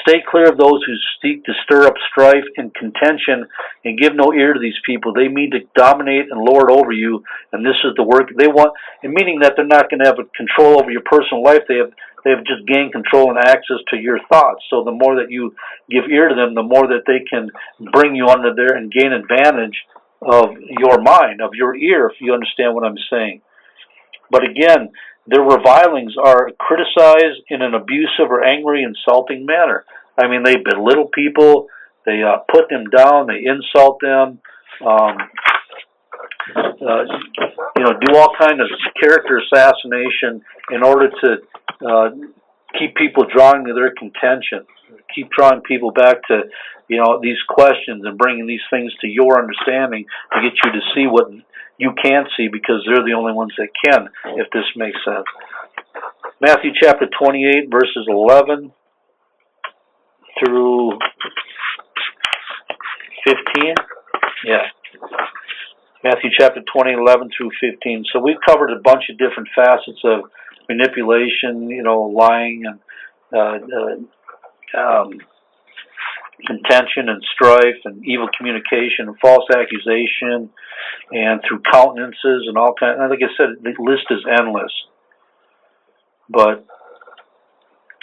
Stay clear of those who seek to stir up strife and contention, and give no ear to these people. They mean to dominate and lord over you, and this is the work they want, and meaning that they're not going to have control over your personal life. They have just gained control and access to your thoughts. So the more that you give ear to them, the more that they can bring you under there and gain advantage of your mind, of your ear, if you understand what I'm saying. But again, their revilings are criticized in an abusive or angry, insulting manner. I mean, they belittle people, they put them down, they insult them, do all kind of character assassination in order to keep people drawing to their contention, keep drawing people back to, these questions and bringing these things to your understanding to get you to see what you can't see, because they're the only ones that can, if this makes sense. Matthew chapter 28, verses 11 through 15. Yeah. Matthew chapter 20, 11 through 15. So we've covered a bunch of different facets of manipulation, lying and contention and strife and evil communication and false accusation and through countenances and all kinds. Like I said, the list is endless. But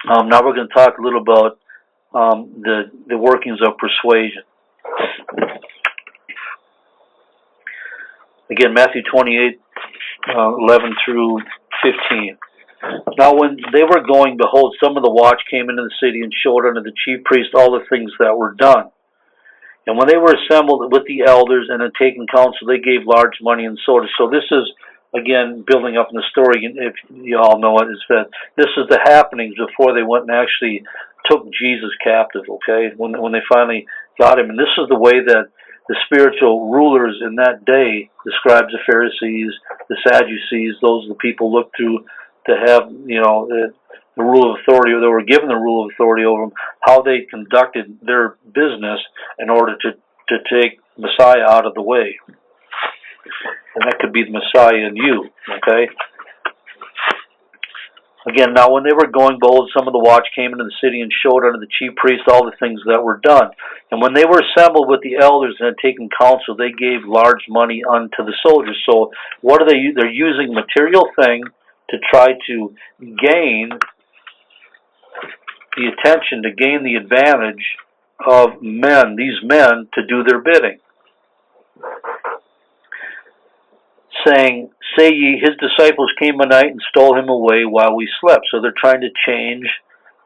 now we're going to talk a little about the workings of persuasion. Again, Matthew 28, 11 through 15. Now when they were going, behold, some of the watch came into the city and showed unto the chief priest all the things that were done. And when they were assembled with the elders and had taken counsel, they gave large money and sold it. So this is, again, building up in the story, if you all know it, is that this is the happenings before they went and actually took Jesus captive, okay, when they finally got him. And this is the way that the spiritual rulers in that day, the scribes, the Pharisees, the Sadducees, those are the people looked to have, the rule of authority, or they were given the rule of authority over them, how they conducted their business in order to take Messiah out of the way. And that could be the Messiah in you, okay? Again, now when they were going, behold, some of the watch came into the city and showed unto the chief priests all the things that were done. And when they were assembled with the elders and had taken counsel, they gave large money unto the soldiers. So what are they? They're using material thing to try to gain the attention, to gain the advantage of men, these men, to do their bidding. Saying, say ye, his disciples came by night and stole him away while we slept. So they're trying to change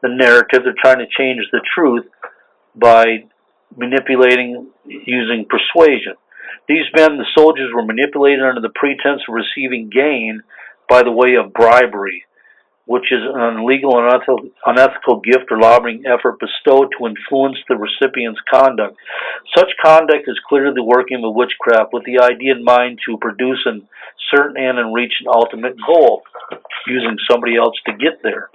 the narrative. They're trying to change the truth by manipulating, using persuasion. These men, the soldiers, were manipulated under the pretense of receiving gain by the way of bribery, which is an illegal and unethical gift or lobbying effort bestowed to influence the recipient's conduct. Such conduct is clearly the working of witchcraft with the idea in mind to produce a certain end and reach an ultimate goal, using somebody else to get there.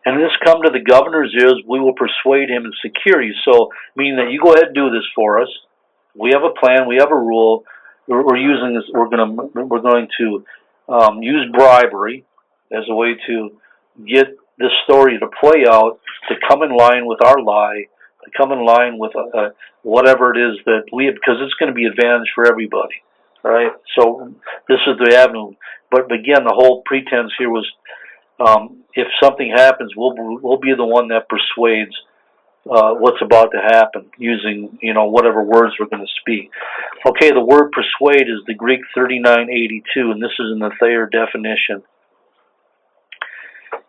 And this come to the governor's ears, we will persuade him and secure you. So, meaning that you go ahead and do this for us. We have a plan, we have a rule. We're using this. We're going to use bribery as a way to get this story to play out, to come in line with our lie, to come in line with whatever it is that we have, because it's going to be advantage for everybody, right? So this is the avenue. But again, the whole pretense here was, if something happens, we'll be the one that persuades what's about to happen, using whatever words we're going to speak. Okay, the word persuade is the Greek 3982, and this is in the Thayer definition.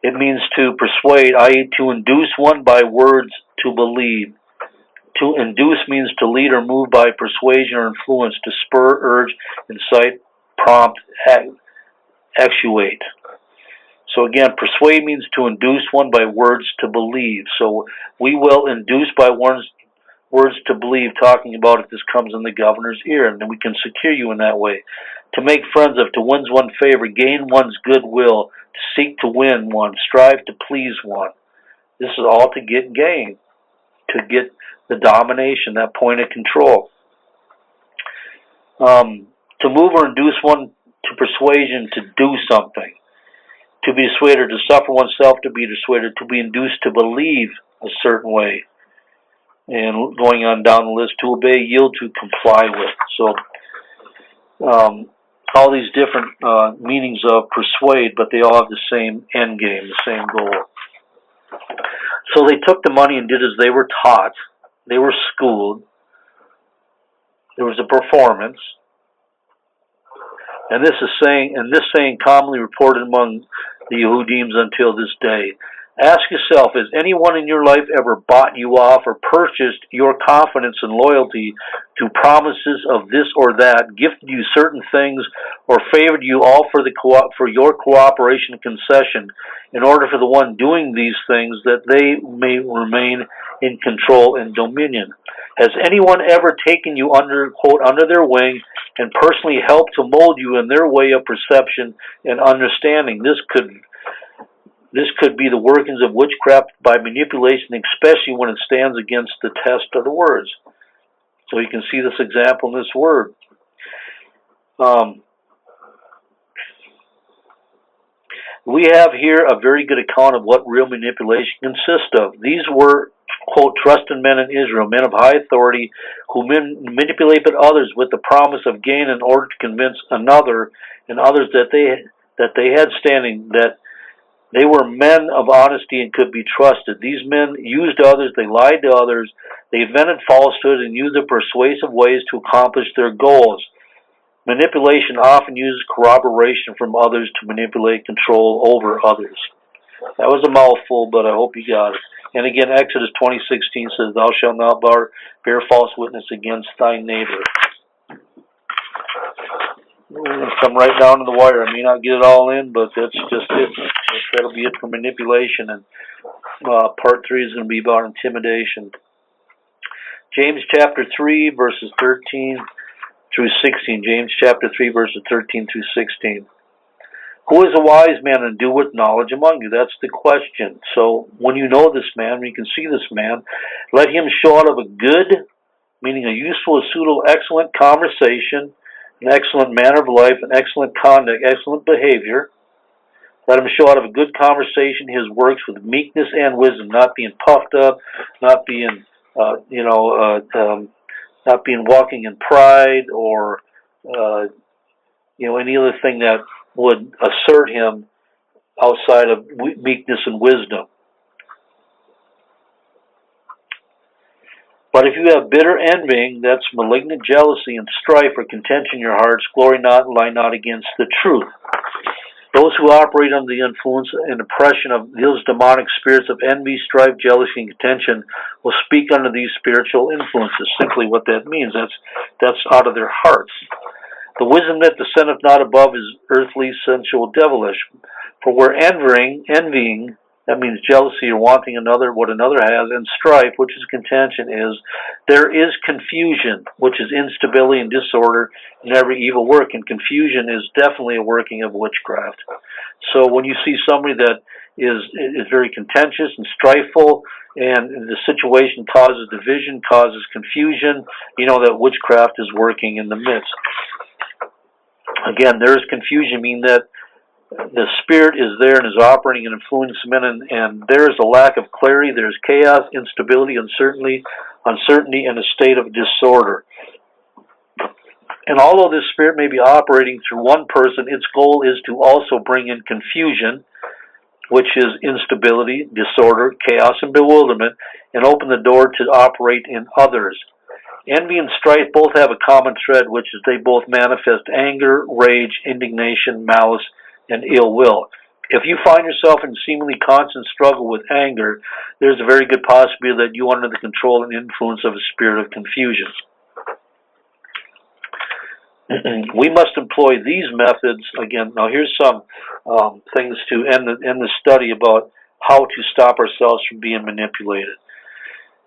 It means to persuade, i.e. to induce one by words to believe. To induce means to lead or move by persuasion or influence, to spur, urge, incite, prompt, actuate. So again, persuade means to induce one by words to believe. So we will induce by words to believe, talking about if this comes in the governor's ear, and then we can secure you in that way. To make friends of, to win one's favor, gain one's goodwill, to seek to win one, strive to please one. This is all to get gain, to get the domination, that point of control. To move or induce one to persuasion to do something. To be dissuaded, to suffer oneself to be dissuaded, to be induced to believe a certain way. And going on down the list, to obey, yield to, comply with. So all these different meanings of persuade, but they all have the same end game, the same goal. So they took the money and did as they were taught. They were schooled. There was a performance. And this saying commonly reported among the Yehudim until this day. Ask yourself, has anyone in your life ever bought you off or purchased your confidence and loyalty to promises of this or that, gifted you certain things, or favored you all for your cooperation and concession, in order for the one doing these things that they may remain in control and dominion? Has anyone ever taken you under, quote, under their wing and personally helped to mold you in their way of perception and understanding? This could be the workings of witchcraft by manipulation, especially when it stands against the test of the words. So you can see this example in this word. We have here a very good account of what real manipulation consists of. These were, quote, trusted men in Israel, men of high authority, who manipulated others with the promise of gain in order to convince another and others that they had standing, that they were men of honesty and could be trusted. These men used others, they lied to others, They invented falsehood and used their persuasive ways to accomplish their goals. Manipulation often uses corroboration from others to manipulate control over others. That was a mouthful, but I hope you got it. And again, Exodus 20:16 says, "Thou shalt not bear false witness against thy neighbor." Come right down to the wire. I may not get it all in, but that's just it. That'll be it for manipulation. And part 3 is going to be about intimidation. James chapter 3, verses 13 through 16. James chapter 3, verses 13 through 16. Who is a wise man and doeth knowledge among you? That's the question. So when you know this man, when you can see this man, let him show out of a good, meaning a useful, a suitable, excellent conversation, an excellent manner of life, an excellent conduct, excellent behavior. Let him show out of a good conversation his works with meekness and wisdom, not being puffed up, not being, not being walking in pride or, any other thing that would assert him outside of meekness and wisdom. But if you have bitter envying, that's malignant jealousy and strife or contention in your hearts, glory not and lie not against the truth. Those who operate under the influence and oppression of those demonic spirits of envy, strife, jealousy, and contention will speak under these spiritual influences. Simply what that means. That's out of their hearts. The wisdom that descendeth not above is earthly, sensual, devilish. For where envying, that means jealousy or wanting what another has, and strife, which is contention, there is confusion, which is instability and disorder in every evil work. And confusion is definitely a working of witchcraft. So when you see somebody that is very contentious and strifeful, and the situation causes division, causes confusion, you know that witchcraft is working in the midst. Again, there is confusion, meaning that the spirit is there and is operating and influencing men, and there is a lack of clarity. There's chaos, instability, uncertainty, and a state of disorder. And although this spirit may be operating through one person, its goal is to also bring in confusion, which is instability, disorder, chaos, and bewilderment, and open the door to operate in others. Envy and strife both have a common thread, which is they both manifest anger, rage, indignation, malice, and ill will. If you find yourself in seemingly constant struggle with anger, there's a very good possibility that you are under the control and influence of a spirit of confusion. We must employ these methods. Again, now here's some things to end the study about how to stop ourselves from being manipulated.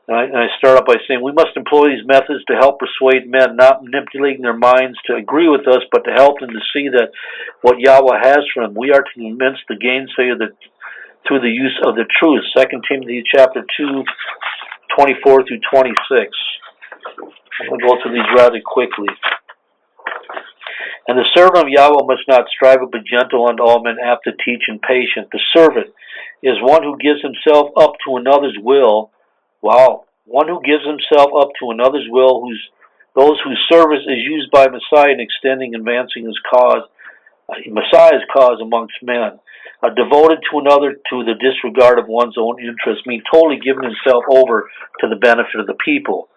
And I start out by saying we must employ these methods to help persuade men, not manipulating their minds to agree with us, but to help them to see that what Yahweh has for them. We are to convince the gainsayer that through the use of the truth. 2 Timothy chapter 2, 24 through 26. I'm going to go through these rather quickly. And the servant of Yahweh must not strive, but be gentle unto all men, apt to teach and patient. The servant is one who gives himself up to another's will. Wow. One who gives himself up to another's will, those whose service is used by Messiah in extending and advancing his cause, Messiah's cause amongst men. Devoted to another to the disregard of one's own interests, means totally giving himself over to the benefit of the people.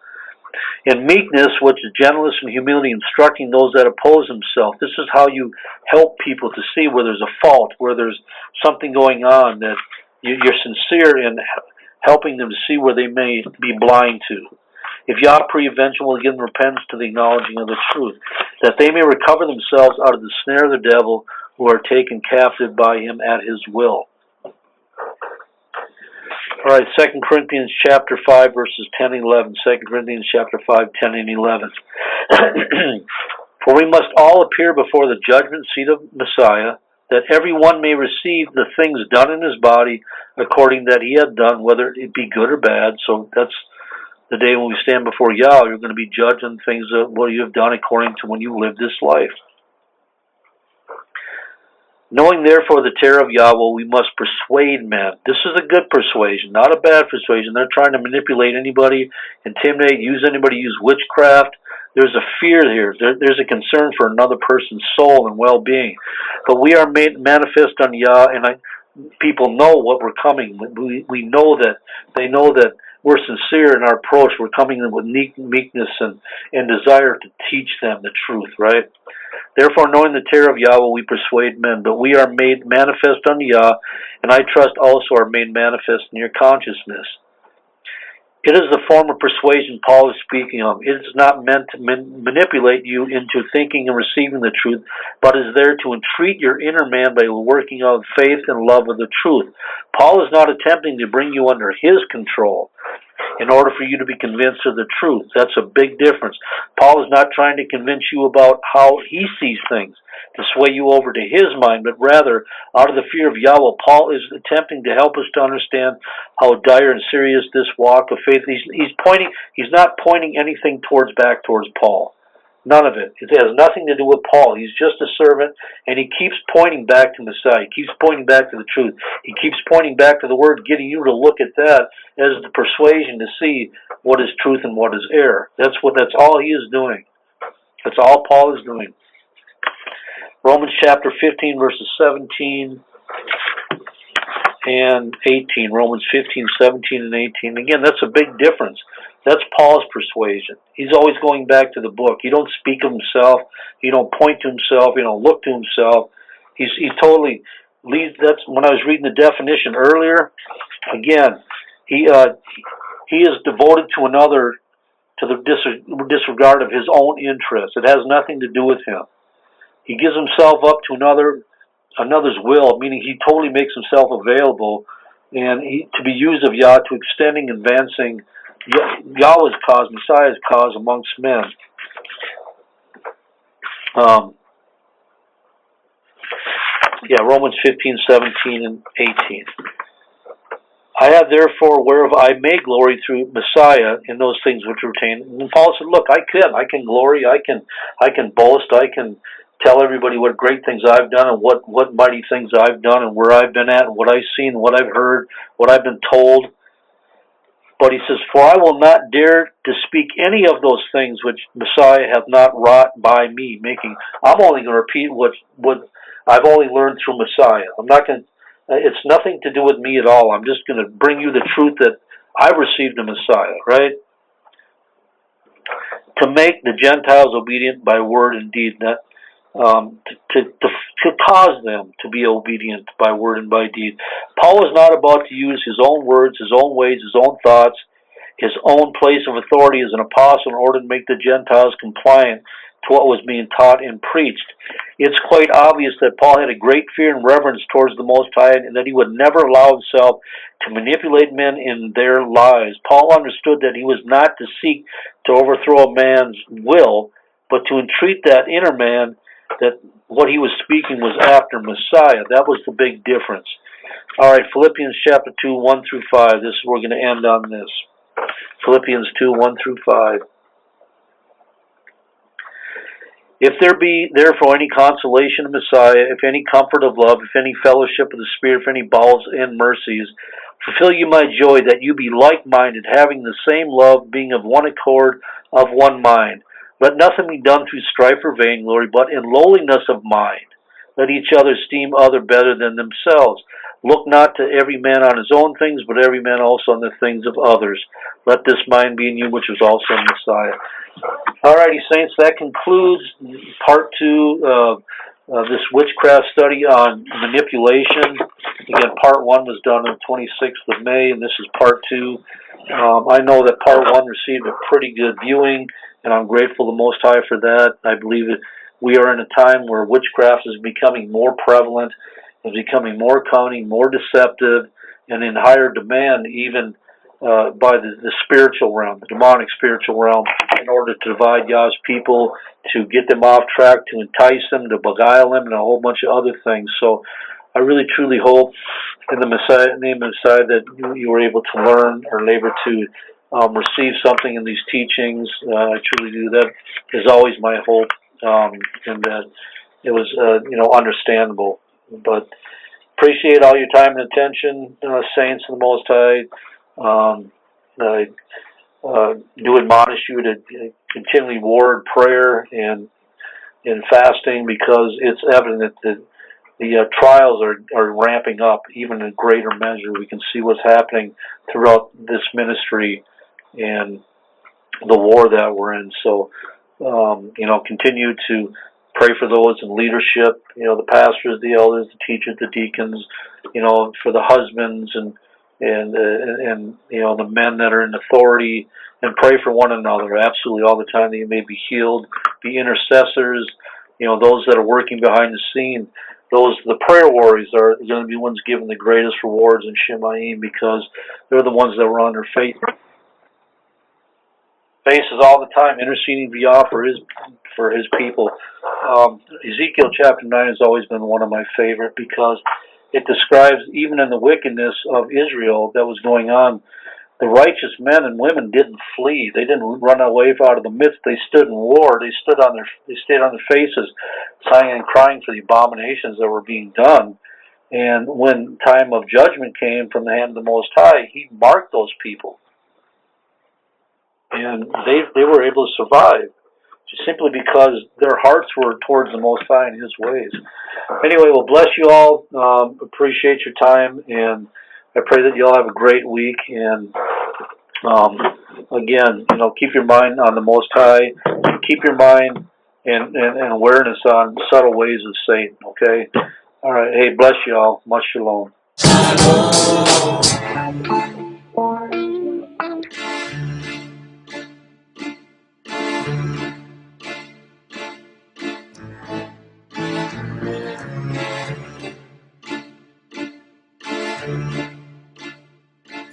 In meekness, which is gentleness and humility, instructing those that oppose himself. This is how you help people to see where there's a fault, where there's something going on, that you're sincere in helping them to see where they may be blind to. If Yah pre-eventually will give them repentance to the acknowledging of the truth, that they may recover themselves out of the snare of the devil, who are taken captive by him at his will. All right, 2 Corinthians chapter 5, verses 10 and 11. 2 Corinthians chapter 5, 10 and 11. For we must all appear before the judgment seat of Messiah, that every one may receive the things done in his body according that he had done, whether it be good or bad. So that's the day when we stand before Yah. You're going to be judged on things that what you have done according to when you lived this life. Knowing therefore the terror of Yahweh, we must persuade men. This is a good persuasion, not a bad persuasion. They're trying to manipulate anybody, intimidate, use witchcraft. There's a fear here. There's a concern for another person's soul and well-being. But we are made manifest on Yah, and people know what we're coming. We know that they know that we're sincere in our approach. We're coming in with meekness and desire to teach them the truth, right? Therefore, knowing the terror of Yahweh, we persuade men, but we are made manifest unto Yah, and I trust also are made manifest in your consciousness. It is the form of persuasion Paul is speaking of. It is not meant to manipulate you into thinking and receiving the truth, but is there to entreat your inner man by working out faith and love of the truth. Paul is not attempting to bring you under his control in order for you to be convinced of the truth. That's a big difference. Paul is not trying to convince you about how he sees things, to sway you over to his mind, but rather, out of the fear of Yahweh, Paul is attempting to help us to understand how dire and serious this walk of faith. He's not pointing anything back towards Paul. None of it. It has nothing to do with Paul. He's just a servant, and he keeps pointing back to Messiah. He keeps pointing back to the truth. He keeps pointing back to the Word, getting you to look at that as the persuasion to see what is truth and what is error. That's all he is doing. That's all Paul is doing. Romans chapter 15, verses 17 and 18. Romans 15, 17, and 18. Again, that's a big difference. That's Paul's persuasion. He's always going back to the book. He don't speak of himself. He don't point to himself. He don't look to himself. He totally leads. That's when I was reading the definition earlier. Again, he is devoted to another, to the disregard of his own interests. It has nothing to do with him. He gives himself up to another's will, meaning he totally makes himself available and to be used of Yah, to extending and advancing Yahweh's cause, Messiah's cause amongst men. Romans 15, 17, and 18. I have therefore whereof I may glory through Messiah in those things which retain. And Paul said, look, I can glory, I can boast, I can tell everybody what great things I've done and what mighty things I've done and where I've been at and what I've seen, what I've heard, what I've been told. But he says, for I will not dare to speak any of those things which Messiah hath not wrought by me, I'm only going to repeat what I've only learned through Messiah. I'm not going to, it's nothing to do with me at all. I'm just going to bring you the truth that I received the Messiah, right? To make the Gentiles obedient by word and deed, to cause them to be obedient by word and by deed. Paul is not about to use his own words, his own ways, his own thoughts, his own place of authority as an apostle in order to make the Gentiles compliant to what was being taught and preached. It's quite obvious that Paul had a great fear and reverence towards the Most High, and that he would never allow himself to manipulate men in their lives. Paul understood that he was not to seek to overthrow a man's will, but to entreat that inner man that what he was speaking was after Messiah. That was the big difference. All right, Philippians chapter 2, 1 through 5. We're going to end on this. Philippians 2, 1 through 5. If there be therefore any consolation of Messiah, if any comfort of love, if any fellowship of the Spirit, if any bowels and mercies, fulfill you my joy, that you be like-minded, having the same love, being of one accord, of one mind. Let nothing be done through strife or vainglory, but in lowliness of mind. Let each other esteem other better than themselves. Look not to every man on his own things, but every man also on the things of others. Let this mind be in you, which was also in Messiah. Alrighty, saints, that concludes part 2 of this witchcraft study on manipulation. Again, part 1 was done on the 26th of May, and this is part 2. I know that part 1 received a pretty good viewing, and I'm grateful to the Most High for that. I believe that we are in a time where witchcraft is becoming more prevalent, is becoming more cunning, more deceptive, and in higher demand even by the spiritual realm, the demonic spiritual realm, in order to divide Yah's people, to get them off track, to entice them, to beguile them, and a whole bunch of other things. So I really truly hope in the name of Messiah that you were able to learn or labor to receive something in these teachings. I truly do. That is always my hope, and that it was understandable. But appreciate all your time and attention, saints of the Most High. I do admonish you to continually ward prayer and fasting, because it's evident that trials are ramping up even in greater measure. We can see what's happening throughout this ministry and the war that we're in. So, continue to pray for those in leadership, the pastors, the elders, the teachers, the deacons, for the husbands and the men that are in authority, and pray for one another absolutely all the time that you may be healed, be intercessors, those that are working behind the scene. The prayer warriors are going to be ones given the greatest rewards in Shemayim, because they're the ones that were on their faces all the time, interceding for his people. Ezekiel chapter 9 has always been one of my favorite, because it describes, even in the wickedness of Israel that was going on, the righteous men and women didn't flee. They didn't run away out of the midst. They stood in war. They stayed on their faces, sighing and crying for the abominations that were being done. And when time of judgment came from the hand of the Most High, He marked those people, and they were able to survive, simply because their hearts were towards the Most High and His ways. Anyway, well, bless you all. Appreciate your time, and I pray that you all have a great week. And again, keep your mind on the Most High. Keep your mind and awareness on subtle ways of Satan. Okay. All right. Hey, bless you all. Much shalom.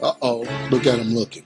Uh-oh, look at him looking.